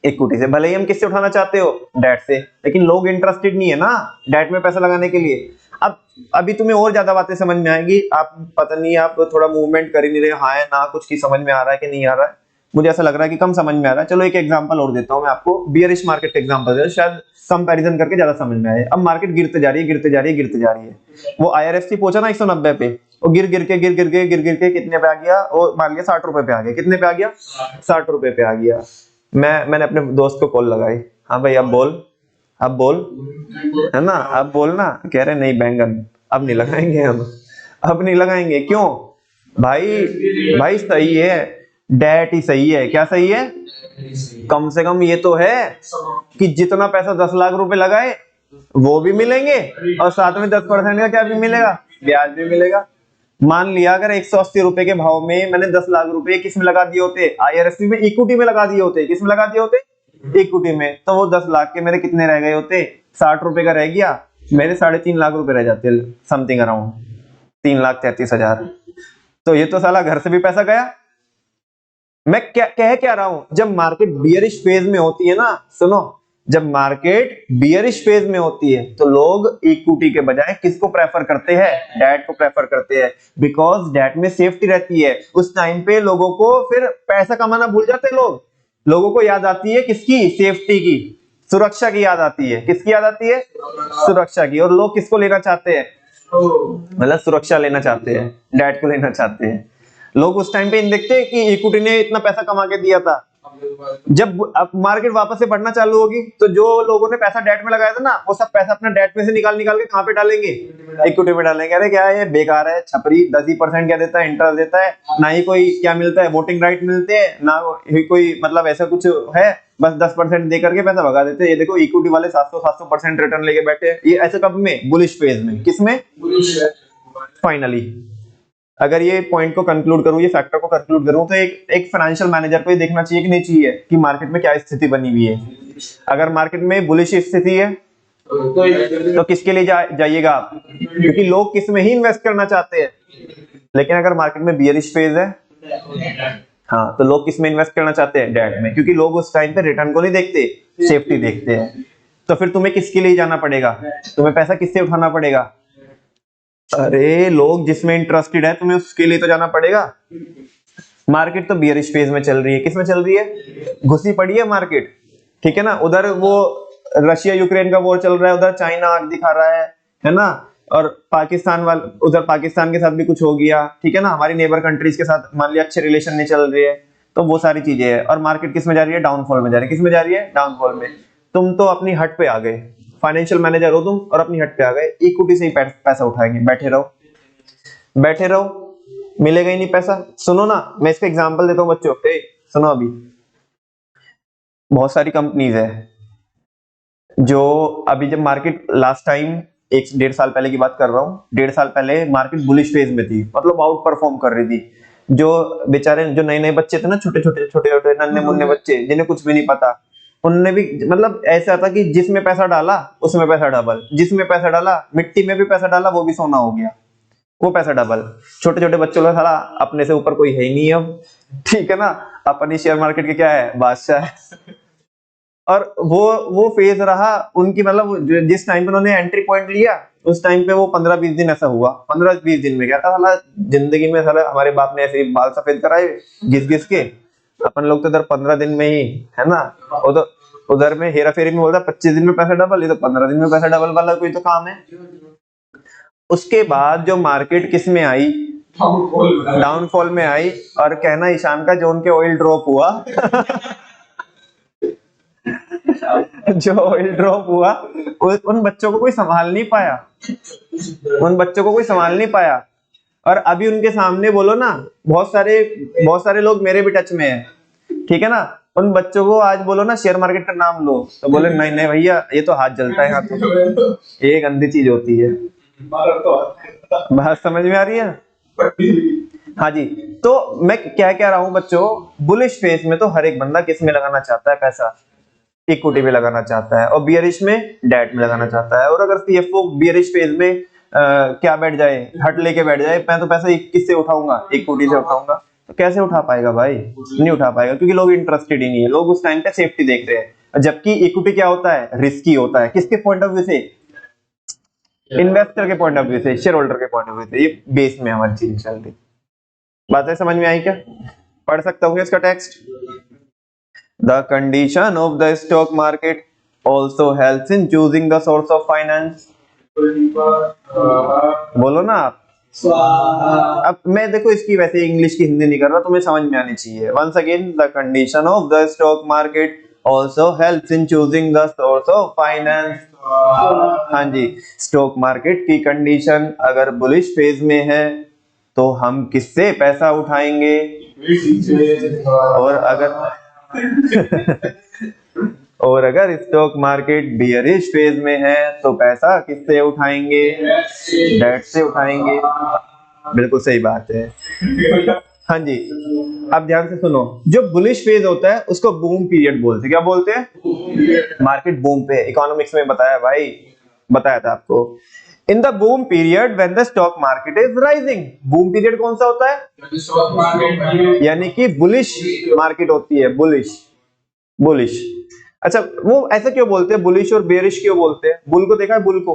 इक्विटी से। भले ही हम किससे उठाना चाहते हो, डेट से, लेकिन लोग इंटरेस्टेड नहीं है ना डेट में पैसा लगाने के लिए। अब अभी तुम्हें और ज्यादा बातें समझ में आएंगी, आप पता नहीं आप थोड़ा मूवमेंट कर ही नहीं रहे, हाँ है ना, कुछ की समझ में आ रहा है कि नहीं आ रहा है, मुझे ऐसा लग रहा है कि कम समझ में आ रहा है। चलो एक एग्जांपल और देता हूं मैं आपको, बियरिश मार्केट का एग्जांपल दे, शायद कंपैरिजन करके ज्यादा समझ में आए। अब मार्केट गिरते जा रही है, गिरते जा रही है, गिरते जा रही है, वो आईआरएफसी पहुंचा ना 190 पे, वो गिर गिर के कितने पे आ गया, वो मान लिया 60 रुपए पे आ गया, कितने पे आ गया, 60 रुपए पे आ गया। मैंने अपने दोस्त को कॉल लगाई, हाँ भाई अब बोल, अब बोल, है ना, अब बोल ना, कह रहे नहीं बैंगन अब नहीं लगाएंगे हम, अब नहीं लगाएंगे, क्यों भाई, भाई सही है, डेट ही सही है, क्या सही है, कम से कम ये तो है कि जितना पैसा 10 लाख रुपए लगाए वो भी मिलेंगे, और साथ में 10% का क्या भी मिलेगा, ब्याज भी मिलेगा। मान लिया अगर 180 रुपए के भाव में मैंने 10 लाख रुपए किस में लगा दिए होते, आईआरएससी में, इक्विटी में लगा दिए होते, किस में लगा दिए होते, इक्विटी में, तो वो 10 लाख के मेरे कितने रह गए होते, 60 रुपए का रह गया, मेरे 3.5 लाख रुपए रह जाते, समथिंग अराउंड 3,33,000। तो ये तो साला घर से भी पैसा गया। मैं क्या रहा हूं, जब मार्केट बियरिश फेज में होती है ना, सुनो, जब मार्केट बियरिश फेज में होती है तो लोग इक्विटी के बजाय किसको प्रेफर करते हैं, डेट को प्रेफर करते हैं, बिकॉज डेट में सेफ्टी रहती है। उस टाइम पे लोगों को फिर पैसा कमाना भूल जाते हैं लोग, लोगों को याद आती है किसकी, सेफ्टी की, सुरक्षा की याद आती है, किसकी याद आती है, सुरक्षा की। और लोग किसको लेना चाहते हैं, मतलब सुरक्षा लेना चाहते हैं, डेट को लेना चाहते हैं। लोग उस टाइम पे इन देखते हैं कि इक्विटी ने इतना पैसा कमा के दिया था, जब अब मार्केट वापस से बढ़ना चालू होगी तो जो लोगों ने पैसा डेट में लगाया था ना, वो सब पैसा अपना डेट में से निकाल निकाल के कहां पे डालेंगे, इक्विटी में डालेंगे। अरे क्या है ये बेकार है, छपरी 10% क्या देता है, इंटरेस्ट देता है, ना ही कोई क्या मिलता है, वोटिंग राइट मिलते हैं, ना ही कोई मतलब ऐसा कुछ है, बस 10% दे करके पैसा भगा देते हैं। ये देखो इक्विटी वाले 700% रिटर्न लेके बैठे हैं, ये ऐसे कब में, बुलिश फेज में, किसमें, फाइनली। अगर ये पॉइंट को कंक्लूड करूं, ये फैक्टर को कंक्लूड करूं, तो एक फाइनेंशियल मैनेजर को ये देखना चाहिए कि नहीं चाहिए कि मार्केट में क्या स्थिति बनी हुई है। अगर मार्केट में बुलिश स्थिति है तो किसके लिए जाइएगा आप, क्योंकि लोग किस में ही इन्वेस्ट करना चाहते हैं। लेकिन अगर मार्केट में बियरिश फेज है, हाँ, तो लोग किस में इन्वेस्ट करना चाहते हैं, डेट में, क्योंकि लोग उस टाइम पे रिटर्न को नहीं देखते, सेफ्टी देखते हैं। तो फिर तुम्हें किसके लिए जाना पड़ेगा, तुम्हें पैसा किससे उठाना पड़ेगा, अरे लोग जिसमें इंटरेस्टेड है तुम्हें उसके लिए तो जाना पड़ेगा। मार्केट तो बियरिश फेज में चल रही है, किस में चल रही है, घुसी पड़ी है मार्केट, ठीक है ना। उधर वो रशिया यूक्रेन का वॉर चल रहा है, उधर चाइना आग दिखा रहा है ना, और पाकिस्तान वाल उधर पाकिस्तान के साथ भी कुछ हो गया, ठीक है ना, हमारी नेबर कंट्रीज के साथ मान लिया अच्छे रिलेशन नहीं चल रही है, तो वो सारी चीजें है। और मार्केट किस में जा रही है, डाउनफॉल में जा रही है, किस में जा रही है, डाउनफॉल में। तुम तो अपनी हट पे आ गए, फाइनेंशियल मैनेजर हो तुम और अपनी हट पे आ गए, इक्विटी से ही पैसा उठाएंगे, बैठे रहो, बैठे रहो, मिलेगा ही नहीं पैसा। सुनो ना, मैं इसका एग्जांपल देता हूं बच्चों, सुनो, अभी बहुत सारी कंपनीज है जो अभी, जब मार्केट लास्ट टाइम 1-1.5 साल पहले की बात कर रहा हूँ, 1.5 साल पहले मार्केट बुलिश फेज में थी, मतलब आउट परफॉर्म कर रही थी। जो बेचारे जो नए नए बच्चे थे ना, छोटे छोटे नन्हे मुन्ने बच्चे जिन्हें कुछ भी नहीं पता, उनने भी, मतलब ऐसा था कि जिसमें पैसा डाला उसमें पैसा डबल, जिसमें पैसा डाला, मिट्टी में भी पैसा डाला वो भी सोना हो गया, वो पैसा डबल। छोटे छोटे बच्चों का साला अपने से ऊपर कोई है ही नहीं अब, ठीक है ना, अपनी शेयर मार्केट के क्या है, बादशाह है। और वो फेज रहा उनकी, मतलब जिस टाइम पे उन्होंने एंट्री पॉइंट लिया, उस टाइम पे वो 15-20 दिन ऐसा हुआ, 15-20 दिन में क्या था, साला जिंदगी में साला हमारे बाप ने ऐसे ही बाल सफेद कराए घिस घिस के, अपन लोग तो इधर 15 दिन में ही, है ना, उधर में हेरा फेरी में बोलता 25 दिन में पैसा डबल, ये तो 15 दिन में पैसा डबल वाला कोई तो काम है। उसके बाद जो मार्केट किस में आई, डाउनफॉल में आई, और कहना ईशान का जो उनके ऑयल ड्रॉप हुआ जो ऑयल ड्रॉप हुआ, उन बच्चों को कोई संभाल नहीं पाया, उन बच्चों को कोई संभाल नहीं पाया। और अभी उनके सामने बोलो ना, बहुत सारे लोग मेरे भी टच में है, ठीक है ना, उन बच्चों को आज बोलो ना शेयर मार्केट का नाम लो, तो बोले नहीं नहीं भैया ये तो हाथ जलता है, हाथ ये गंदी चीज होती है। बात समझ में आ रही है, हाँ जी। तो मैं क्या कह रहा हूं बच्चों, बुलिश फेज में तो हर एक बंदा किस में लगाना चाहता है पैसा, इक्विटी में लगाना चाहता है, और बियरिश में डेट में लगाना चाहता है। और अगर सीएफओ बियरिश फेज में क्या बैठ जाए, हट लेके बैठ जाए, मैं तो पैसा किससे उठाऊंगा, इक्विटी से उठाऊंगा, तो कैसे उठा पाएगा भाई, नहीं उठा पाएगा, क्योंकि लोग इंटरेस्टेड ही नहीं है, लोग उस टाइम पे सेफ्टी देख रहे हैं। जबकि इक्विटी क्या होता है, रिस्की होता है, किसके पॉइंट ऑफ व्यू से, इन्वेस्टर के पॉइंट ऑफ व्यू से, शेयर होल्डर के पॉइंट ऑफ व्यू से, ये बेस में हमारी चीज चलती। बातें समझ में आई क्या? पढ़ सकता हूँ इसका text. The condition of the stock market also helps in choosing the source of finance. बोलो ना आप। अब मैं देखो इसकी वैसे इंग्लिश की हिंदी नहीं कर रहा, तुम्हें समझ में आनी चाहिए। Once again, the condition of the stock market also helps in choosing the source of finance. हाँ जी, स्टॉक मार्केट की कंडीशन अगर बुलिश फेज में है तो हम किससे पैसा उठाएंगे, और अगर स्टॉक मार्केट बियरिश फेज में है तो पैसा किससे उठाएंगे, डेट से उठाएंगे। बिल्कुल सही बात है। हाँ जी, अब ध्यान से सुनो, जो बुलिश फेज होता है उसको बूम पीरियड बोलते हैं। क्या बोलते हैं? मार्केट बूम पे, इकोनॉमिक्स में बताया भाई, बताया था आपको। इन the boom period when the stock market is rising. Boom period कौन सा होता है? यानी कि बुलिश मार्केट होती है, बुलिश। अच्छा, वो ऐसा क्यों बोलते हैं, बुलिश और बेरिश क्यों बोलते हैं? बुल को देखा है, बुल को?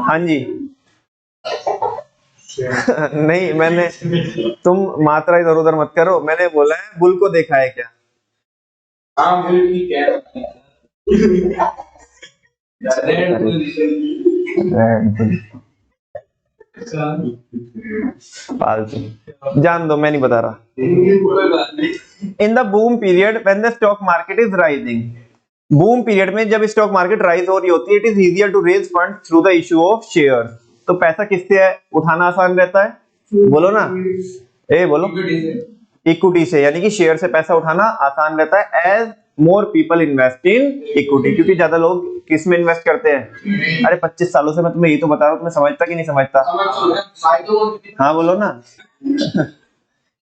हाँ जी। नहीं, मैंने, तुम मात्रा इधर उधर मत करो, मैंने बोला है बुल को देखा है क्या? फालतू, जान दो, मैं नहीं बता रहा। In the boom period when the stock market is rising. Boom period में जब स्टॉक मार्केट राइज हो रही होती है, it is easier to raise fund through the issue of shares. तो पैसा किससे है उठाना आसान रहता है? बोलो ना, बोलो। इक्विटी से, यानी कि शेयर से पैसा उठाना आसान रहता है। As more people invest in equity, क्योंकि ज्यादा लोग किस में इन्वेस्ट करते हैं? अरे 25 सालों से मैं तुम्हें यही तो बता रहा हूँ, तुम्हें समझता कि नहीं समझता? हाँ बोलो ना।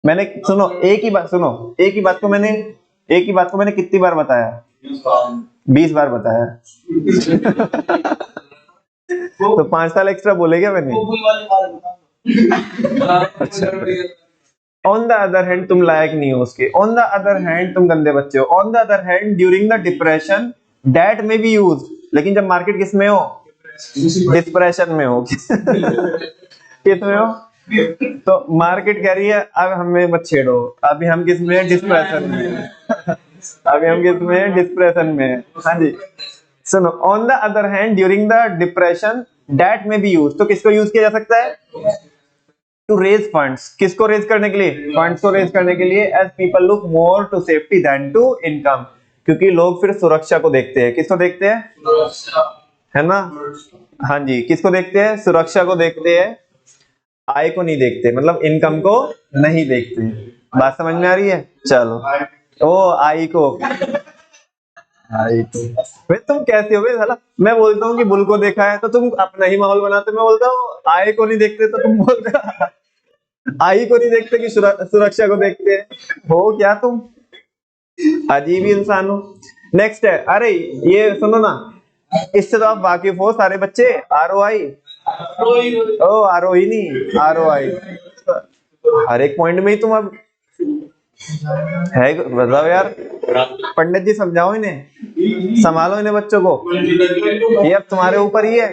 मैंने, सुनो, एक ही बात को मैंने कितनी बार बताया? 20 बार बताया। तो 5 साल एक्स्ट्रा बोले क्या मैंने? ऑन द अदर हैंड तुम लायक नहीं हो उसके, ऑन द अदर हैंड तुम गंदे बच्चे हो, on the other hand during the depression debt may be use. लेकिन जब मार्केट किस में हो? डिप्रेशन में हो। किस में हो? तो मार्केट कह रही है अब हमें मत छेड़ो, अभी हम किस में? डिप्रेशन में। अभी हम किस में? डिप्रेशन में। हाँ जी, सुनो, on the other hand during the depression debt may be use. तो किसको यूज किया जा सकता है? To raise funds. किसको रेज करने के लिए? फंड्स को रेज करने के लिए। As people look more to safety than to income, क्योंकि लोग फिर सुरक्षा को देखते हैं। किसको देखते हैं? है ना? हाँ जी, किसको देखते हैं? सुरक्षा को देखते हैं, आय को नहीं देखते, मतलब इनकम को नहीं देखते। बात समझ में आ रही है? चलो, ओ आई को, भाई तुम कैसे हो भाई साला? मैं बोलता हूँ कि बुल को देखा है तो तुम अपना ही माहौल बनाते, मैं बोलता हूँ आय को नहीं देखते तो तुम बोलते आई को नहीं देखते कि सुरक्षा को देखते हैं। हो क्या तुम? अजीब ही इंसान हो। नेक्स्ट है, अरे ये सुनो ना, इससे तो आप वाकिफ हो सारे बच्चे। ROI, ओ ROI नहीं, ROI। हर एक पॉइंट में ही तुम अब है, बताओ यार। पंडित जी समझाओ इन्हें, संभालो इन्हें बच्चों को, ये अब तुम्हारे ऊपर ही है।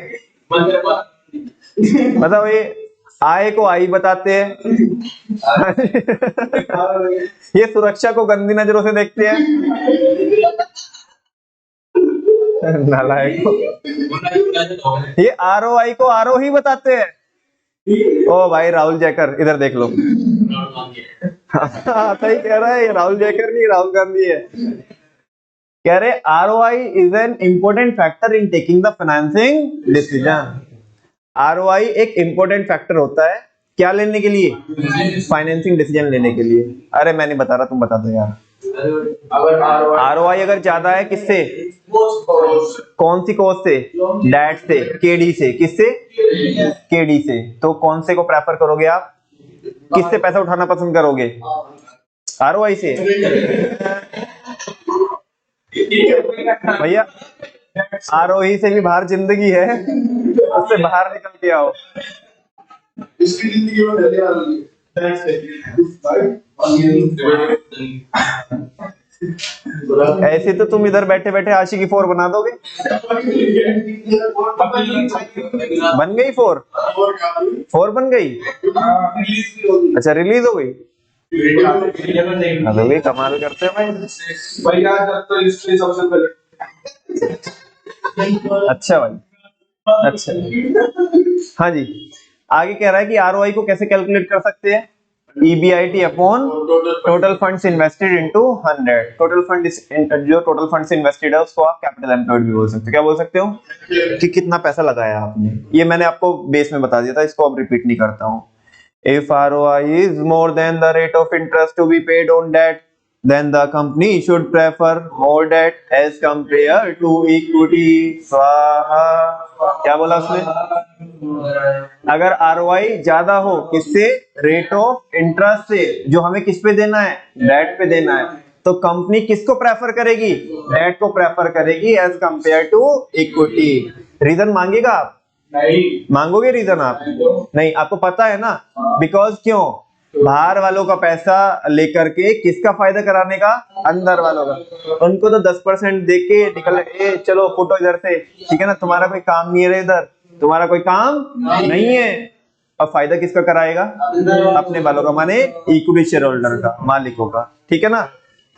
बताओ, ये आय को आई बताते हैं, ये सुरक्षा को गंदी नजरों से देखते हैं। नालायक, ये ROI को आरो ही बताते हैं। ओ भाई राहुल जैकर, इधर देख लो। सही कह रहा है, ये राहुल जैकर नहीं, राहुल गांधी है। कह रहे ROI is an important factor in taking the financing decision. ROI एक इंपॉर्टेंट फैक्टर होता है क्या लेने के लिए? फाइनेंसिंग डिसीजन लेने के लिए। अरे मैं नहीं बता रहा, तुम बता दो यार। ROI अगर ज्यादा है किससे? कौन सी कॉस्ट से? डेट से, KD से। किससे? KD से। तो कौन से को प्रेफर करोगे आप? किससे पैसा उठाना पसंद करोगे? ROI से। भैया ROI से भी बाहर जिंदगी है, उससे बाहर निकल के आओ। इसकी जिंदगी में ऐसे तो तुम इधर बैठे बैठे आशिकी 4 बना दोगे। बन गई 4 बन गई। अच्छा रिलीज हो गई। अबे भाई कमाल करते हैं भाई। अच्छा भाई, अच्छा हाँ जी। आगे कह रहा है कि आरओआई को कैसे कैलकुलेट कर सकते हैं। EBIT upon total funds invested into 100। Total fund जो टोटल फंड्स इन्वेस्टेड है उसको आप कैपिटल एम्प्लॉयड भी बोल सकते हो। क्या बोल सकते हो कि कितना पैसा लगाया आपने। ये मैंने आपको बेस में बता दिया था, इसको अब रिपीट नहीं करता हूँ। If ROI is more than the rate of interest to be paid on debt, then the company should prefer more debt as compared to equity. स्वाहा। क्या बोला उसने। अगर ROI ज्यादा हो किससे, रेट ऑफ इंटरेस्ट से, जो हमें किस पे देना है, डेट पे देना है, तो कंपनी किसको प्रेफर करेगी, डेट को प्रेफर करेगी as compare to equity. Reason मांगेगा आप, नहीं मांगोगे रीजन आप, नहीं आपको पता है ना, बिकॉज क्यों, बाहर वालों का पैसा लेकर के किसका फायदा कराने का, अंदर वालों का। उनको तो 10% दे के निकल, ए चलो फोटो इधर से, ठीक है ना, तुम्हारा कोई काम नहीं है इधर, तुम्हारा कोई काम नहीं है। अब फायदा किसका कराएगा, अपने वालों का, माने इक्विटी शेयर होल्डर का, मालिकों का, ठीक है ना।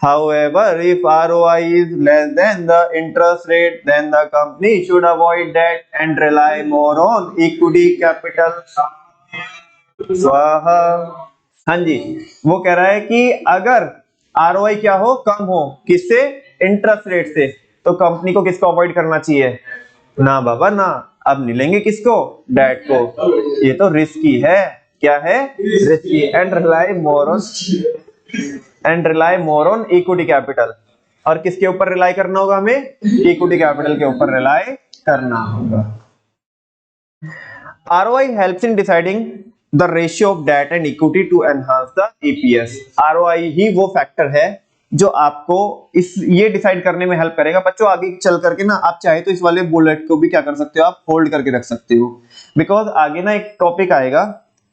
However, if ROI is less than the interest rate, then the company should avoid that and rely more on equity capital. स्वाहा। हाँ जी, वो कह रहा है कि अगर ROI क्या हो, कम हो, किससे, इंटरेस्ट रेट से, तो कंपनी को किसको अवॉइड करना चाहिए, ना बाबा ना। अब नहीं लेंगे किसको, डेट को, ये तो रिस्की है। क्या है, risky. And rely more on equity capital. और किसके ऊपर रिलाई करना होगा हमें, इक्विटी कैपिटल के ऊपर रिलाई करना होगा। ROI helps in deciding the ratio of debt and equity to enhance the EPS. ROI ही वो फैक्टर है जो आपको इस ये डिसाइड करने में हेल्प करेगा। बच्चों आगे चल करके ना आप चाहे तो इस वाले बुलेट को भी क्या कर सकते हो, आप होल्ड करके रख सकते हो, बिकॉज आगे ना एक टॉपिक आएगा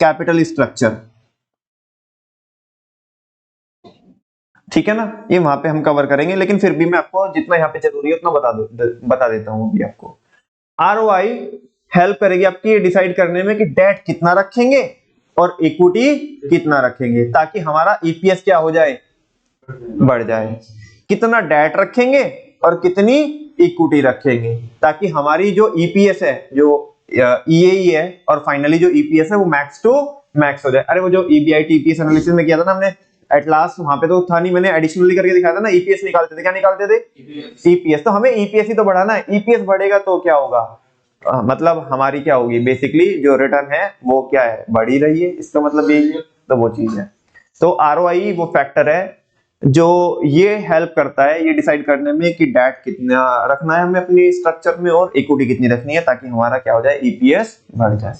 कैपिटल स्ट्रक्चर, ठीक है ना, ये वहां पे हम कवर करेंगे, लेकिन फिर भी मैं आपको जितना यहाँ पे जरूरी है उतना बता देता हूँ अभी आपको। ROI हेल्प करेगी आपकी ये डिसाइड करने में कि डेट कितना रखेंगे और इक्विटी कितना रखेंगे, ताकि हमारा EPS क्या हो जाए, बढ़ जाए। कितना डेट रखेंगे और कितनी इक्विटी रखेंगे, ताकि हमारी जो EPS है, जो EAE है, और फाइनली जो EPS है वो मैक्स टू मैक्स हो जाए। अरे वो जो EBIT EPS एनालिसिस में किया था ना हमने, एट लास्ट वहां पे तो था नहीं, मैंने एडिशनली करके दिखाया था ना, EPS निकालते थे, क्या निकालते थे, EPS। तो हमें EPS ही तो बढ़ाना है, EPS बढ़ेगा तो क्या होगा, मतलब हमारी क्या होगी, बेसिकली जो रिटर्न है वो क्या है, बढ़ ही रही है, इसका मतलब यही है, तो वो चीज है। तो ROI वो फैक्टर है जो ये हेल्प करता है ये डिसाइड करने में कि डेट कितना रखना है हमें अपनी स्ट्रक्चर में और इक्विटी कितनी रखनी है, ताकि हमारा क्या हो जाए, EPS बढ़ जाए।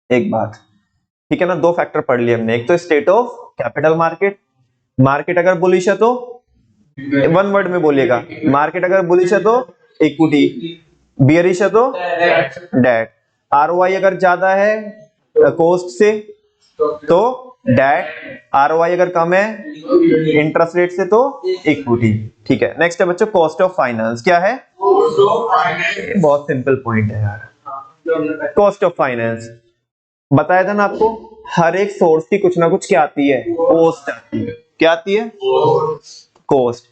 एक बात, ठीक है ना, दो फैक्टर पढ़ लिए हमने, एक तो state of capital market, market अगर बुलिश है तो, वन वर्ड में बोलिएगा, मार्केट अगर बुलिश है तो इक्विटी, बियरिश है तो डेट। ROI अगर ज्यादा है कॉस्ट से तो डेट, ROI अगर कम है इंटरेस्ट रेट से तो इक्विटी, ठीक है। नेक्स्ट है बच्चों कॉस्ट ऑफ फाइनेंस। क्या है, बहुत सिंपल पॉइंट है यार। कॉस्ट ऑफ फाइनेंस बताया था ना आपको, हर एक सोर्स की कुछ ना कुछ क्या आती है, कॉस्ट आती है। क्या आती है, कॉस्ट।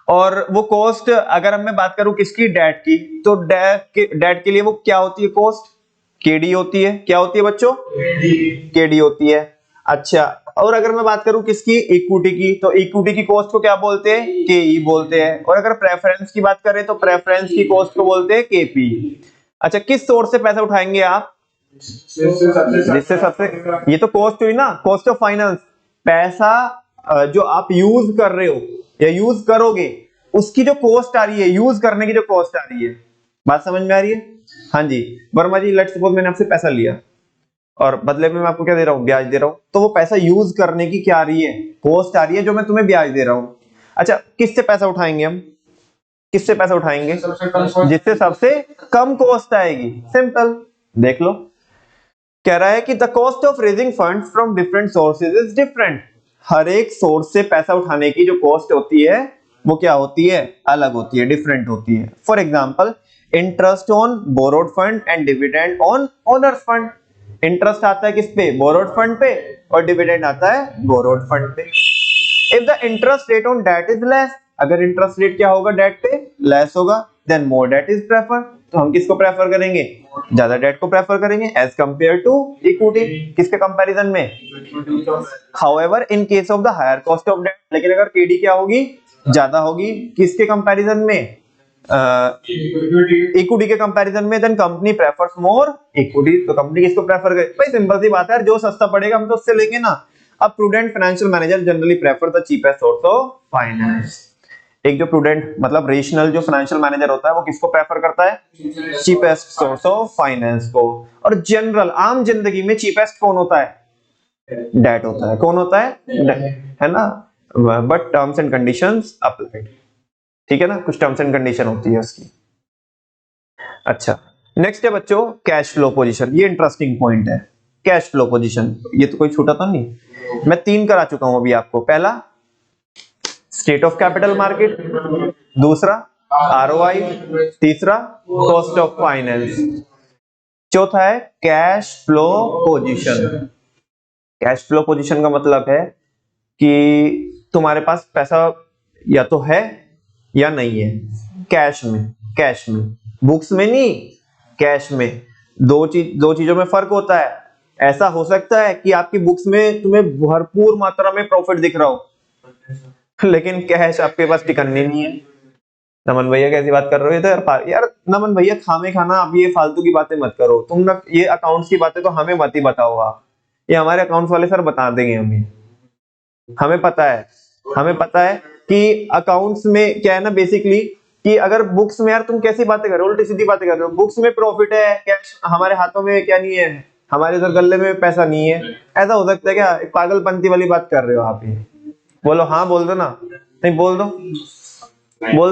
और वो कॉस्ट अगर मैं बात करूं किसकी, डेट की, तो डेट के लिए वो क्या होती है, कॉस्ट केडी होती है। क्या होती है बच्चों, केडी होती है। अच्छा, और अगर मैं बात करूं किसकी, इक्विटी की, तो इक्विटी की कॉस्ट को क्या बोलते हैं, केई बोलते हैं। और अगर प्रेफरेंस की बात करें तो प्रेफरेंस की कॉस्ट को बोलते हैं केपी। अच्छा, किस सोर्स से पैसा उठाएंगे आप, जिससे सबसे, ये तो कॉस्ट हुई ना, कॉस्ट ऑफ फाइनेंस। पैसा जो आप यूज कर रहे हो या यूज करोगे, उसकी जो कॉस्ट आ रही है, यूज करने की जो कॉस्ट आ रही है, बात समझ में आ रही है। हाँ जी, वर्मा जी, लेट्स सपोज मैंने आपसे पैसा लिया और बदले में मैं आपको क्या दे रहा हूँ, ब्याज दे रहा हूँ, तो वो पैसा यूज करने की क्या आ रही है, कॉस्ट आ रही है, जो मैं तुम्हें ब्याज दे रहा हूँ। अच्छा, किससे पैसा उठाएंगे हम, किससे पैसा उठाएंगे, जिससे सबसे कम कॉस्ट आएगी। सिंपल, देख लो, कह रहा है कि the cost of raising funds from different sources is different. हर एक सोर्स से पैसा उठाने की जो कॉस्ट होती है वो क्या होती है, अलग होती है, डिफरेंट होती है। For example interest on borrowed fund and dividend on owner's fund. Interest आता है किस पे, बोरोड फंड पे, और डिविडेंड आता है बोरोड फंड पे। If the interest rate on debt is less, अगर इंटरेस्ट रेट क्या होगा, डेट पे लेस होगा, then more debt is prefer, तो हम किसको प्रेफर करेंगे, ज्यादा डेट को प्रेफर करेंगे एज कंपेयर टू इक्विटी, किसके कंपैरिजन में। However in case of the higher cost of debt, लेकिन अगर केडी क्या होगी, ज्यादा होगी, किसके कंपैरिजन में, इक्विटी के कंपैरिजन में, देन कंपनी प्रेफर्स मोर इक्विटी, तो कंपनी किसको प्रेफर करे, भाई सिंपल सी बात है यार, जो सस्ता पड़ेगा हम तो उससे लेंगे ना। अब prudent financial manager generally prefer the cheapest source of finance. एक जो प्रूडेंट मतलब रेशनल जो फाइनेंशियल मैनेजर होता है वो किसको प्रेफर करता है, चीपेस्ट सोर्स ऑफ फाइनेंस को। और जनरल आम जिंदगी में चीपेस्ट कौन होता है, डेट होता है, कौन होता है ना, but terms and conditions applied, ठीक है ना, कुछ टर्म्स एंड कंडीशन होती है उसकी। अच्छा नेक्स्ट है बच्चों कैश फ्लो पोजीशन, ये इंटरेस्टिंग पॉइंट है, कैश फ्लो पोजीशन, ये तो कोई छूटा तो नहीं, मैं 3 करा चुका हूं अभी आपको। पहला स्टेट ऑफ कैपिटल मार्केट, दूसरा आरओआई, तीसरा कॉस्ट ऑफ फाइनेंस, चौथा है cash flow position. Cash flow position का मतलब है कि तुम्हारे पास पैसा या तो है या नहीं है, कैश में, बुक्स में नहीं, कैश में। दो चीजों में फर्क होता है। ऐसा हो सकता है कि आपकी बुक्स में तुम्हें भरपूर मात्रा में प्रॉफिट दिख रहा हो, लेकिन कैश आपके पास टिकनी नहीं है। नमन भैया कैसी बात कर रहे हो, तो यार नमन भैया खामे खाना आप ये फालतू की बातें मत करो, तुम ना ये अकाउंट्स की बातें तो हमें मत ही बताओ आप, ये हमारे अकाउंट्स वाले सर बता देंगे हमें पता है कि अकाउंट्स में क्या है ना बेसिकली, कि अगर बुक्स में यार तुम कैसी बातें कर रहे हो, उल्टी सीधी बातें कर रहे हो, बुक्स में प्रॉफिट है, कैश हमारे हाथों में क्या नहीं है, हमारे उधर गले में पैसा नहीं है, ऐसा हो सकता है क्या, एक पागलपंती वाली बात कर रहे हो आप ये। बोलो हाँ, बोल दो ना, नहीं बोल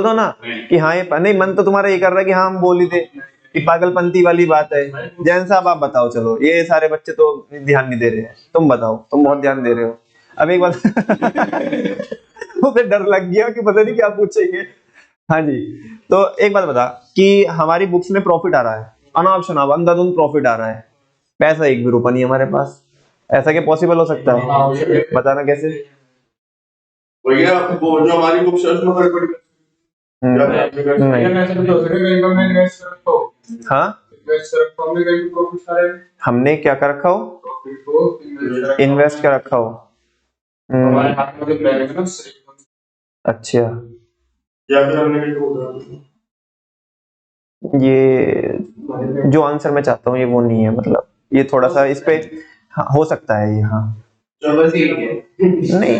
दो ना कि हाँ ये नहीं, मन तो तुम्हारा ये कर रहा है कि हाँ हम बोल ही थे कि पागलपंती वाली बात है। जैन साहब आप बताओ, चलो ये सारे बच्चे तो ध्यान नहीं दे रहे हैं, तुम बताओ, तुम बहुत ध्यान दे रहे हो। अब एक बात उसे डर लग गया कि पता नहीं क्या पूछेंगे। हाँ जी, तो एक बात बता कि हमारी बुक्स में प्रॉफिट आ रहा है, अनाप शनाप अंधाधुंध प्रॉफिट आ रहा है, पैसा एक भी रुपया नहीं हमारे पास, ऐसा क्या पॉसिबल हो सकता है, बताना कैसे। भैया वो जो हमारी बुक्स है उसमें फर्क पड़ेगा, हाँ हमने क्या कर रखा हो, इन्वेस्ट कर रखा हो। अच्छा या फिर हमने ये जो आंसर मैं चाहता हूँ ये वो नहीं है, मतलब ये थोड़ा सा इस पे हाँ, हो सकता है ये, हाँ नहीं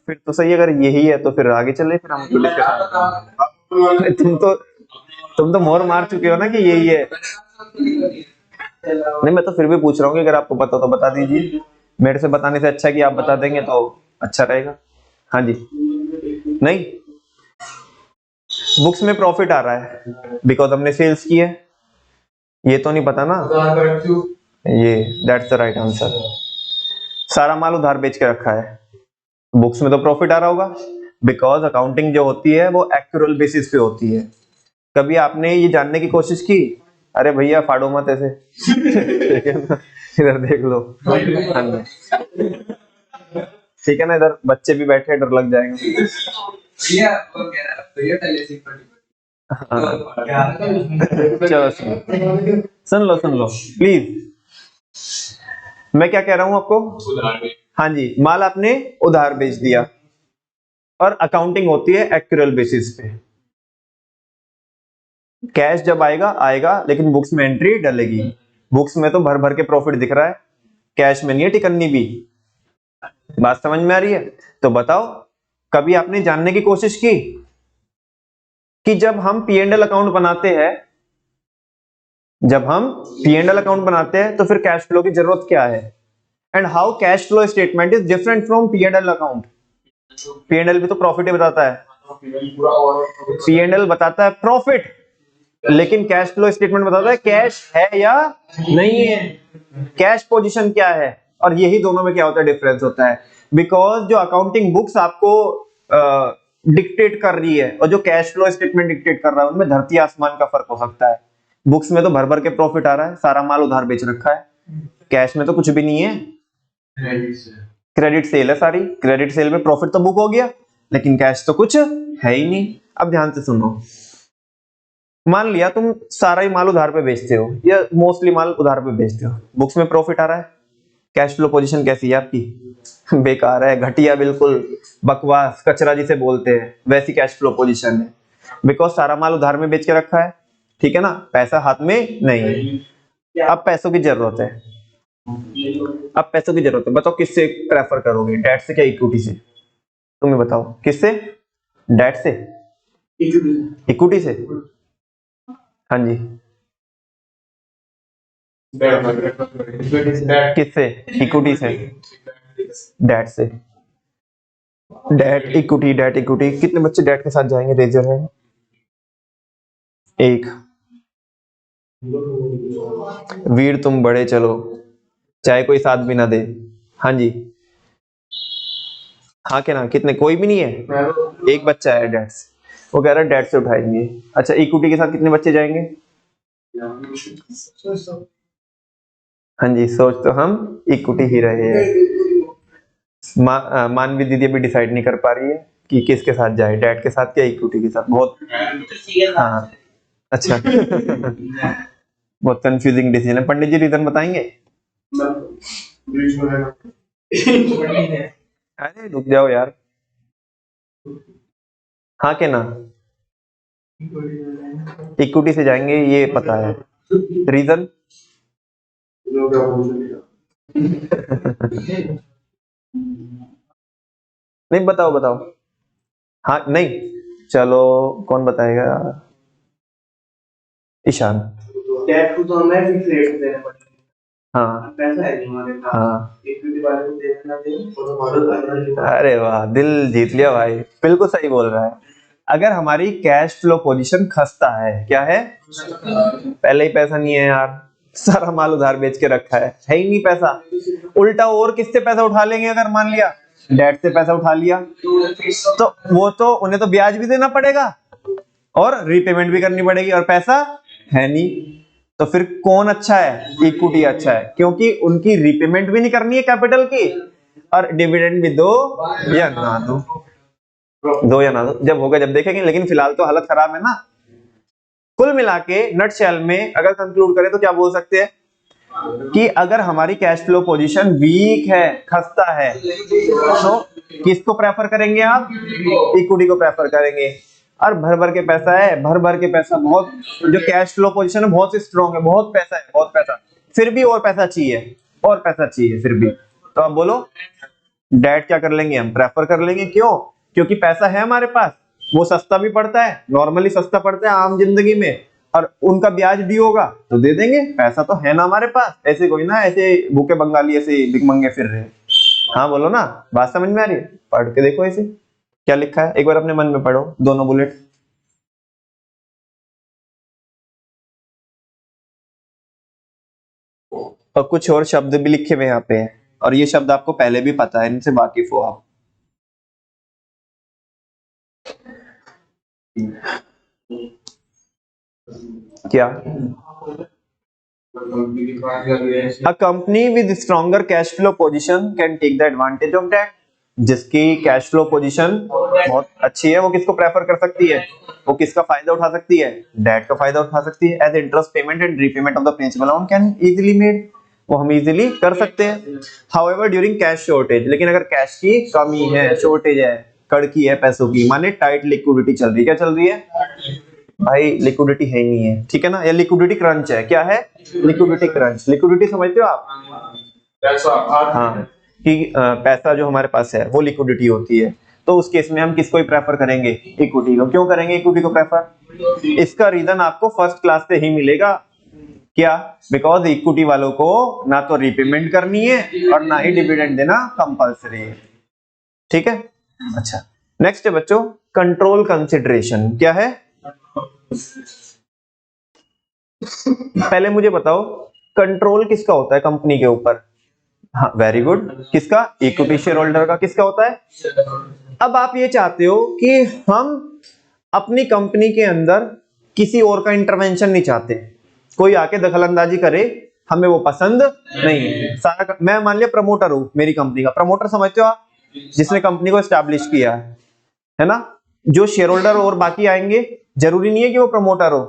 फिर तो सही, अगर यही है तो फिर आगे चले, फिर हम तो डिस्कशन। तुम तो मोहर मार चुके हो ना कि यही है। नहीं मैं तो फिर भी पूछ रहा हूँ कि अगर आपको पता तो बता दीजिए, मेरे से बताने से अच्छा कि आप बता देंगे तो अच्छा रहेगा। हाँ जी, नहीं बुक्स में प्रॉफिट आ रहा है बिकॉज हमने सेल्स की है, ये तो नहीं पता ना, ये दैट्स द राइट आंसर। सारा माल उधार बेच के रखा है, बुक्स में तो प्रॉफिट आ रहा होगा बिकॉज अकाउंटिंग जो होती है वो एक्चुअल बेसिस पे होती है। कभी आपने ये जानने की कोशिश की, अरे भैया फाड़ो मत ऐसे ठीक है ना, इधर देख लो, ठीक है ना, इधर बच्चे भी बैठे, डर लग जाएगा। चलो सुन लो प्लीज, मैं क्या कह रहा हूं आपको। हाँ जी, माल आपने उधार बेच दिया और अकाउंटिंग होती है एक्चुअल बेसिस पे। कैश जब आएगा लेकिन बुक्स में एंट्री डलेगी, बुक्स में तो भर भर के प्रॉफिट दिख रहा है, कैश में नहीं है टिकन्नी भी। बात समझ में आ रही है। तो बताओ कभी आपने जानने की कोशिश की कि जब हम P&L अकाउंट बनाते हैं तो फिर कैश फ्लो की जरूरत क्या है, and how cash flow statement is different from P&L account. P&L भी तो प्रॉफिट ही बताता है, P&L बताता है प्रॉफिट, लेकिन कैश फ्लो स्टेटमेंट बताता है कैश है या नहीं है, कैश पोजीशन क्या है। और यही दोनों में क्या होता है, डिफरेंस होता है। बिकॉज जो अकाउंटिंग बुक्स आपको डिक्टेट कर रही है, और जो कैश फ्लो स्टेटमेंट डिक्टेट कर रहा है उनमें धरती आसमान का फर्क हो सकता है। बुक्स में तो भर भर के प्रॉफिट आ रहा है, सारा माल उधार बेच रखा है, कैश में तो कुछ भी नहीं है, क्रेडिट सेल है सारी, क्रेडिट सेल में प्रॉफिट तो बुक हो गया लेकिन कैश तो कुछ है ही नहीं। अब ध्यान से सुनो, मान लिया तुम सारा ही माल उधार पे बेचते हो या मोस्टली माल उधार पे बेचते हो, बुक्स में प्रॉफिट आ रहा है, कैश फ्लो पोजीशन कैसी है आपकी? बेकार है, घटिया, बिल्कुल बकवास, कचरा जिसे बोलते हैं वैसी कैश फ्लो पोजीशन है, बिकॉज सारा माल उधार में बेच के रखा है, ठीक है ना, पैसा हाथ में नहीं है। अब पैसों की जरूरत है, अब पैसों की जरूरत है, बताओ किससे प्रेफर करोगे, डेट से क्या इक्विटी से? तुम्हें बताओ किससे, डेट से, इक्विटी से? हाँ जी, किससे? इक्विटी से, डेट से। डेट इक्विटी, डेट इक्विटी, कितने बच्चे डेट के साथ जाएंगे, रेजर है एक। वीर तुम बड़े चलो, चाहे कोई साथ भी ना दे। हाँ जी, हाँ के ना, कितने? कोई भी नहीं है, एक बच्चा है डेट से, वो कह रहा है डेट से उठाएंगे। अच्छा, इक्विटी के साथ कितने बच्चे जाएंगे? हाँ जी, सोच तो हम इक्विटी ही रहे हैं। मानवी दीदी अभी डिसाइड नहीं कर पा रही है कि किसके साथ जाए, डेट के साथ या इक्विटी के साथ। बहुत हाँ, अच्छा बहुत कंफ्यूजिंग डिसीजन है। पंडित जी रीजन बताएंगे? अरे रुक जाओ यार, हाँ के ना, इक्विटी से जाएंगे ये पता है, रीजन? नहीं, बताओ बताओ। हाँ नहीं, चलो कौन बताएगा? ईशान। डेट को तो हमें फिक्स रेट पे देना पड़ेगा, हाँ पैसा है नहीं हमारे पास, हाँ, इक्विटी वाले को देना दें। अरे वाह, दिल जीत लिया भाई, बिल्कुल सही बोल रहा है। अगर हमारी कैश फ्लो पोजीशन खस्ता है, क्या है? पहले ही पैसा नहीं है यार, सारा माल उधार बेच के रखा है ही नहीं पैसा, उल्टा और किससे पैसा उठा लेंगे? अगर मान लिया डेट से पैसा उठा लिया तो वो तो उन्हें तो ब्याज भी देना पड़ेगा और रीपेमेंट भी करनी पड़ेगी, और पैसा है नहीं, तो फिर कौन अच्छा है? इक्विटी अच्छा है, क्योंकि उनकी रीपेमेंट भी नहीं करनी है कैपिटल की, और डिविडेंड भी दो या ना दो, दो या ना दो, जब होगा जब देखेंगे, लेकिन फिलहाल तो हालत खराब है ना। कुल मिला के नटशेल में अगर कंक्लूड करें तो क्या बोल सकते हैं कि अगर हमारी कैश फ्लो पोजीशन वीक है, खस्ता है, तो किसको प्रेफर करेंगे आप? इक्विटी को प्रेफर करेंगे। और भर भर के पैसा है, भर भर के पैसा, बहुत जो कैश फ्लो पोजीशन है बहुत स्ट्रॉन्ग है, बहुत पैसा है, बहुत पैसा, फिर भी और पैसा चाहिए, और पैसा चाहिए फिर भी, तो आप बोलो डेट क्या कर लेंगे? हम प्रेफर कर लेंगे। क्यों? क्योंकि पैसा है हमारे पास, वो सस्ता भी पड़ता है, नॉर्मली सस्ता पड़ता है आम जिंदगी में, और उनका ब्याज ड्यू होगा तो दे देंगे, पैसा तो है ना हमारे पास, ऐसे कोई ना ऐसे भूखे बंगाली ऐसे भिखमंगे फिर रहे। हाँ बोलो ना, बात समझ में आ रही है? पढ़ के देखो इसे क्या लिखा है, एक बार अपने मन में पढ़ो दोनों बुलेट। और कुछ और शब्द भी लिखे हुए यहाँ पे हैं, और ये शब्द आपको पहले भी पता है, इनसे वाकिफ हो आप। क्या? A company with stronger cash flow position can take the advantage of that. जिसकी कैश फ्लो पोजीशन बहुत अच्छी है वो किसको प्रेफर कर सकती है? वो किसका फायदा उठा सकती है? डेट का फायदा उठा सकती है। As interest payment and repayment of the principal amount can easily made, वो हम इजीली कर सकते हैं। हाउएवर ड्यूरिंग कैश शॉर्टेज, लेकिन अगर कैश की कमी है, शॉर्टेज है, कड़की है पैसों की, माने टाइट लिक्विडिटी चल रही है, क्या चल रही है भाई? लिक्विडिटी है ही नहीं है, ठीक है ना, या लिक्विडिटी क्रंच है। क्या है? Liquidity crunch. लिक्विडिटी समझते हो आप? हाँ, कि पैसा जो हमारे पास है वो लिक्विडिटी होती है, तो उस केस में हम किसको ही प्रेफर करेंगे? इक्विटी को। क्यों करेंगे इक्विटी को प्रेफर? इसका रीजन आपको फर्स्ट क्लास से ही मिलेगा। क्या? बिकॉज इक्विटी वालों को ना तो रीपेमेंट करनी है और ना ही डिविडेंड देना कंपलसरी है, ठीक है। अच्छा, नेक्स्ट है बच्चों कंट्रोल कंसिडरेशन। क्या है? पहले मुझे बताओ कंट्रोल किसका होता है कंपनी के ऊपर? हाँ वेरी गुड, किसका? इक्विटी शेयर होल्डर का। किसका होता है? अब आप ये चाहते हो कि हम अपनी कंपनी के अंदर किसी और का इंटरवेंशन नहीं चाहते, कोई आके दखलंदाजी करे, हमें वो पसंद नहीं है। सारा मैं मान लिया प्रमोटर हूं मेरी कंपनी का, प्रमोटर समझते हो आप, जिसने कंपनी को एस्टैब्लिश किया है ना। जो शेयर होल्डर और बाकी आएंगे, जरूरी नहीं है कि वो प्रमोटर हो,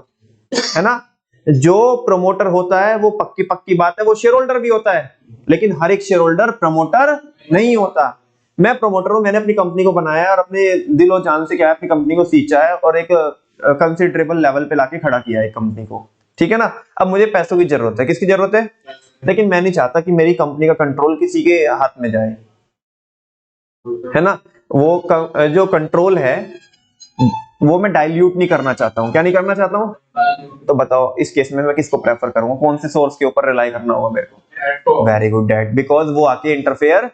है ना। जो प्रमोटर होता है वो पक्की पक्की बात है वो शेयर होल्डर भी होता है, लेकिन हर एक शेयर होल्डर प्रमोटर नहीं होता। मैं प्रमोटर हूं, मैंने अपनी कंपनी को बनाया है और अपने दिलो जान से क्या है, अपनी कंपनी को सींचा है और एक कंसिडरेबल लेवल पे लाके खड़ा किया है कंपनी को, ठीक है ना। अब मुझे पैसों की जरूरत है, किसकी जरूरत है, लेकिन मैं नहीं चाहता कि मेरी कंपनी का कंट्रोल किसी के हाथ में जाए, है ना। वो जो कंट्रोल है वो मैं डाइल्यूट नहीं करना चाहता हूं। क्या नहीं करना चाहता हूं, तो बताओ इस केस में मैं किसको प्रेफर करूंगा, कौन से सोर्स के ऊपर रिलाई करना होगा मेरे को। वेरी गुड, डैट, बिकॉज वो आके इंटरफेयर,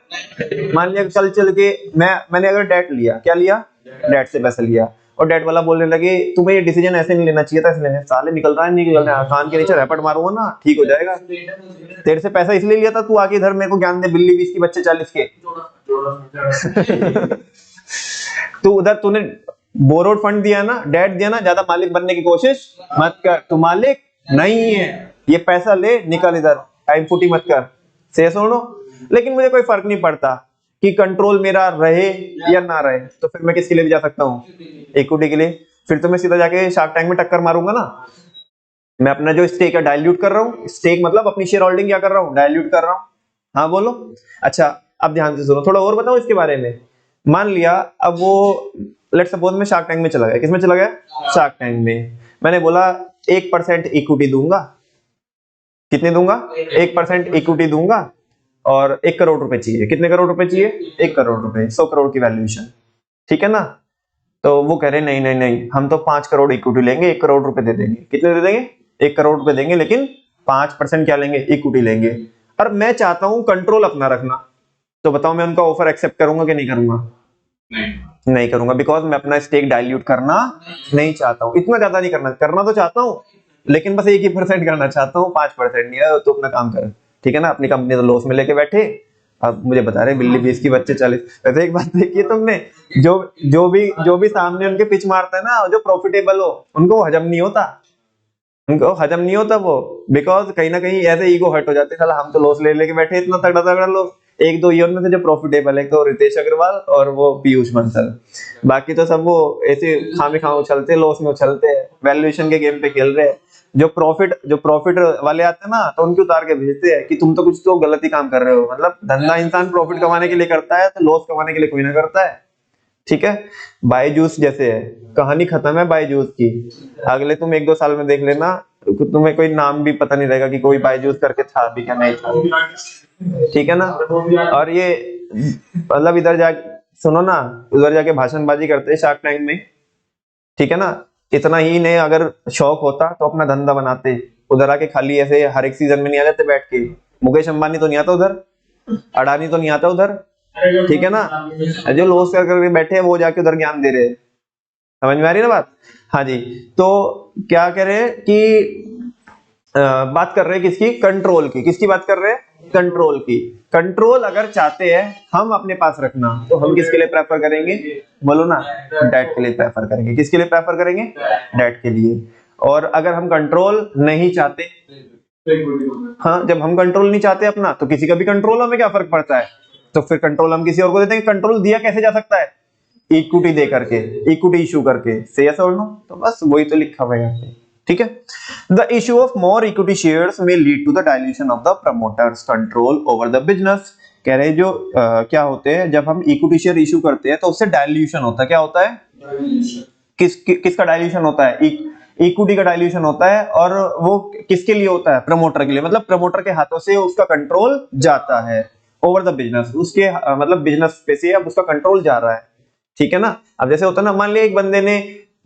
मान लिया कल चल के मैंने अगर डेट लिया, क्या लिया, डेट से पैसा लिया, और डेट वाला बोलने लगे तुम्हें ये डिसीजन ऐसे नहीं लेना चाहिए था, इसलिए साले निकल रहा है, नहीं निकल रहा है, कान के नीचे रैपट मारूंगा ना ठीक हो जाएगा। तेरे से पैसा इसलिए लिया था तू आके इधर मेरे को ज्ञान दे, बिल्ली 20 की बच्चे 40 के। तू उधर तूने बोरोड फंड दिया ना, डेट दिया ना, ज्यादा मालिक बनने की कोशिश मत कर, तू मालिक नहीं है, ये पैसा ले निकल इधर, टाइम फुटी मत कर, से सुनो। लेकिन मुझे कोई फर्क नहीं पड़ता कि कंट्रोल मेरा रहे या ना रहे, तो फिर मैं किसके लिए भी जा सकता हूँ, इक्विटी के लिए। फिर तो मैं सीधा जाके शार्क टैंक में टक्कर मारूंगा ना। मैं अपना जो स्टेक है डाइल्यूट कर रहा हूँ, स्टेक मतलब अपनी शेयर होल्डिंग क्या कर रहा हूँ, डाइल्यूट कर रहा हूँ। हाँ बोलो। अच्छा अब ध्यान से सुनो, थोड़ा और बताओ इसके बारे में। मान लिया अब वो लेट्स सपोज मैं शार्क टैंक में चला गया, किसमें चला गया, शार्क टैंक में। मैंने बोला 1% इक्विटी दूंगा, कितने दूंगा, 1% इक्विटी दूंगा, और 1 करोड़ रुपए चाहिए। कितने करोड़ रुपए चाहिए, 1 करोड़ रुपए, 100 करोड़ की वैल्यूएशन, ठीक है ना। तो वो कह रहे नहीं नहीं नहीं, हम तो 5 करोड़ इक्विटी लेंगे, 1 करोड़ रुपए दे देंगे। कितने दे देंगे, 1 करोड़ रुपए देंगे, लेकिन 5% क्या लेंगे, इक्विटी लेंगे। और मैं चाहता हूं कंट्रोल अपना रखना, तो बताओ मैं उनका ऑफर एक्सेप्ट करूंगा कि नहीं करूंगा, नहीं करूंगा, बिकॉज मैं अपना स्टेक डाइल्यूट करना नहीं चाहता हूं। इतना ज्यादा नहीं करना तो चाहता हूं, लेकिन बस 1% करना चाहता हूं, 5% नहीं है, तो अपना काम कर, ठीक है ना। अपनी कंपनी तो लॉस में लेके बैठे, अब मुझे बता रहे बिल्ली 20 की बच्चे 40। वैसे एक बात देखिए तुमने, जो भी सामने उनके पिच मारता है ना, जो प्रॉफिटेबल हो, उनको हजम नहीं होता, उनको हजम नहीं होता वो, बिकॉज कहीं ना कहीं ऐसे ईगो हर्ट हो जाते हैं, हम तो लॉस ले लेके बैठे, इतना तगड़ा तगड़ा लॉस। एक दो ये में से जो प्रॉफिटेबल है, तो रितेश अग्रवाल और वो पीयूष बंसल, बाकी तो सब वो ऐसे खामे खाम उछलते, लॉस में उछलते हैं, वैल्यूएशन के गेम पे खेल रहे हैं। जो प्रॉफिट वाले आते हैं ना, तो उनके उतार के भेजते हैं कि तुम तो कुछ तो गलत ही काम कर रहे हो। मतलब धंधा इंसान प्रॉफिट कमाने के लिए करता है, तो लॉस कमाने के लिए कोई ना करता है, ठीक है। बायजूस जैसे है, कहानी खत्म है बायजूस की। अगले तुम 1-2 साल में देख लेना, तुम्हें कोई नाम भी पता नहीं रहेगा कि कोई बायजूस करके था भी क्या नहीं था, ठीक है ना। और ये मतलब इधर जा सुनो ना, उधर जाके भाषणबाजी करते हैं शार्क टैंक में, ठीक है ना। इतना ही नहीं, अगर शौक होता तो अपना धंधा बनाते, उधर आके खाली ऐसे हर एक सीजन में नहीं आ जाते बैठ के। मुकेश अंबानी तो नहीं आता उधर, अडानी तो नहीं आता उधर, ठीक है ना। जो लॉस करके बैठे हैं वो जाके उधर ज्ञान दे रहे हैं, समझ में आ रही है ना बात। हाँ जी, तो क्या कह रहे हैं कि बात कर रहे हैं किसकी, कंट्रोल की। किसकी बात कर रहे हैं, कंट्रोल की। कंट्रोल अगर चाहते हैं हम अपने पास रखना, तो हम किसके लिए प्रेफर करेंगे, बोलो ना, डेट के लिए प्रेफर करेंगे। किसके लिए प्रेफर करेंगे, डेट के लिए। और अगर हम कंट्रोल नहीं चाहते, हाँ जब हम कंट्रोल नहीं चाहते अपना, तो किसी का भी कंट्रोल हमें क्या फर्क पड़ता है, तो फिर कंट्रोल हम किसी और को देते हैं। कंट्रोल दिया कैसे जा सकता है, इक्विटी दे करके, इक्विटी इशू करके, से यस और नो। तो बस वही तो लिखा हुआ है यहाँ पे, ठीक है। The issue of more equity shares may lead to the dilution of the promoters control over the business. कह रहे जो क्या होते हैं, जब हम इक्विटी शेयर इशू करते हैं तो उससे डाइल्यूशन होता है। क्या होता है, किसका डाइल्यूशन होता है, इक्विटी का डाइल्यूशन होता है। और वो किसके लिए होता है, प्रमोटर के लिए। मतलब प्रमोटर के हाथों से उसका कंट्रोल जाता है ओवर द बिजनेस, उसके मतलब बिजनेस पे से अब उसका कंट्रोल जा रहा है, ठीक है ना। अब जैसे होता है ना, मान लिया एक बंदे ने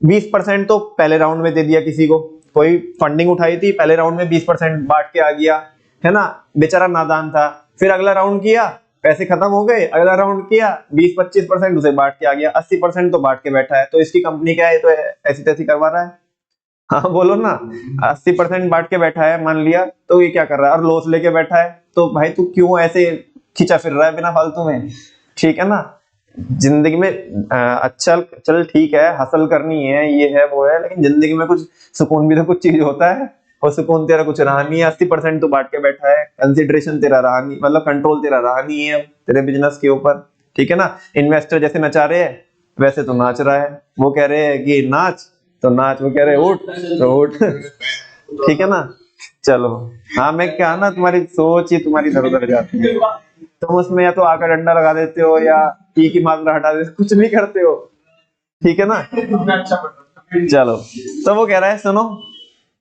20% तो पहले राउंड में दे दिया किसी को, कोई फंडिंग उठाई थी, पहले राउंड में 20% बांट के आ गया, है ना, बेचारा नादान था। फिर अगला राउंड किया, पैसे खत्म हो गए, अगला राउंड किया, 20-25% उसे बांट के आ गया, 80% तो बांट के बैठा है। तो इसकी कंपनी क्या है, तो ऐसी तैसी करवा रहा है। हाँ बोलो ना, 80% बांट के बैठा है मान लिया, तो ये क्या कर रहा है, और लॉस लेके बैठा है। तो भाई तू क्यों ऐसे खींचा फिर रहा है बिना फालतू में, ठीक है ना। जिंदगी में अच्छा चल ठीक है, हसल करनी है, ये है वो है, लेकिन जिंदगी में कुछ सुकून भी तो कुछ चीज होता है। और सुकून तेरा कुछ रहा नहीं है, 80% तो बांट के बैठा है, कंसिडरेशन तेरा रहा नहीं, मतलब कंट्रोल तेरा रहा नहीं है तेरे बिजनेस के ऊपर, ठीक है ना। इन्वेस्टर जैसे नचा रहे हैं वैसे तो नाच रहा है, वो कह रहे हैं कि नाच तो नाच, वो कह रहे हैं उठ तो उठ ठीक है ना। चलो हाँ, मैं क्या ना, तुम्हारी सोच ही तुम्हारी इधर उधर जाती है, तुम उसमें या तो आकर डंडा लगा देते हो या ई की मात्रा हटा देते हो, कुछ नहीं करते हो, ठीक है ना। चलो तो वो कह रहा है सुनो,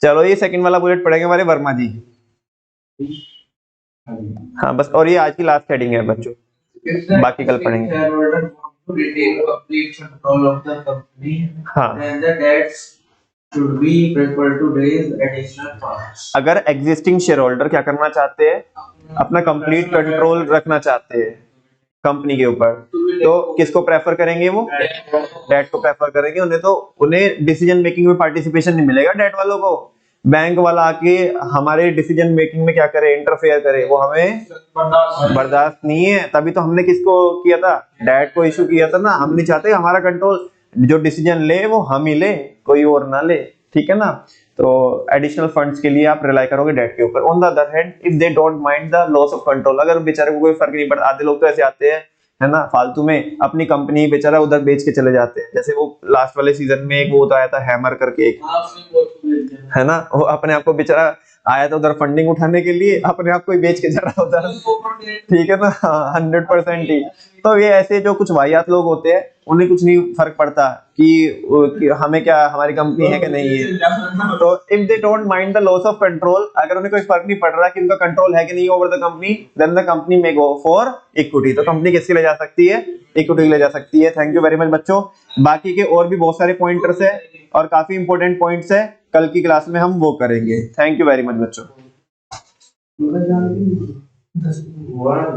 चलो ये सेकंड वाला बुलेट पढ़ेंगे हमारे वर्मा जी। हाँ बस, और ये आज की लास्ट हेडिंग है बच्चों, बाकी कल पढ़ेंगे। Shareholder want to retain complete control of the company. हाँ। Then the debts should be equal to raise additional funds. अगर एग्जिस्टिंग शेयर होल्डर क्या करना चाहते हैं, अपना कंप्लीट कंट्रोल रखना चाहते हैं कंपनी के ऊपर, तो किसको प्रेफर करेंगे, वो डेट को प्रेफर करेंगे। उन्हें डिसीजन मेकिंग में पार्टिसिपेशन नहीं मिलेगा। डेट वालों को बैंक वाला आके हमारे डिसीजन मेकिंग में क्या करे, इंटरफेयर करे, वो हमें बर्दाश्त नहीं है। तभी तो हमने किसको किया था, डेट को इशू किया था ना। हम नहीं चाहते हमारा कंट्रोल, जो डिसीजन ले वो हम ही ले, कोई और ना ले, ठीक है ना। तो एडिशनल फंड्स के लिए आप रिलाई करोगे डेट के ऊपर। On the other hand if they don't mind the loss of control, अगर बेचारे को कोई फर्क नहीं पड़ता, आधे लोग तो ऐसे आते हैं है ना, फालतू में अपनी कंपनी बेचारा उधर बेच के चले जाते हैं। जैसे वो लास्ट वाले सीजन में एक वो तो आया था हैमर करके एक, है ना, वो अपने आप को बेचारा आया था उधर फंडिंग उठाने के लिए, अपने आप को ही बेच के जा रहा उधर, ठीक है ना। 100% ही। तो ये ऐसे जो कुछ वाहियात लोग होते हैं, उन्हें कुछ नहीं फर्क पड़ता कि हमें क्या, हमारी कंपनी है कि नहीं है। तो if they don't mind the loss of control, अगर उन्हें कोई फर्क नहीं पड़ रहा कि उनका कंट्रोल है कि नहीं over the company, then the company may go for equity. तो कंपनी किसके ले जा सकती है, इक्विटी ले जा सकती है। थैंक यू वेरी मच बच्चों। बाकी के और भी बहुत सारे पॉइंटर्स है और काफी इंपॉर्टेंट पॉइंट्स है, कल की क्लास में हम वो करेंगे। थैंक यू वेरी मच बच्चों। One.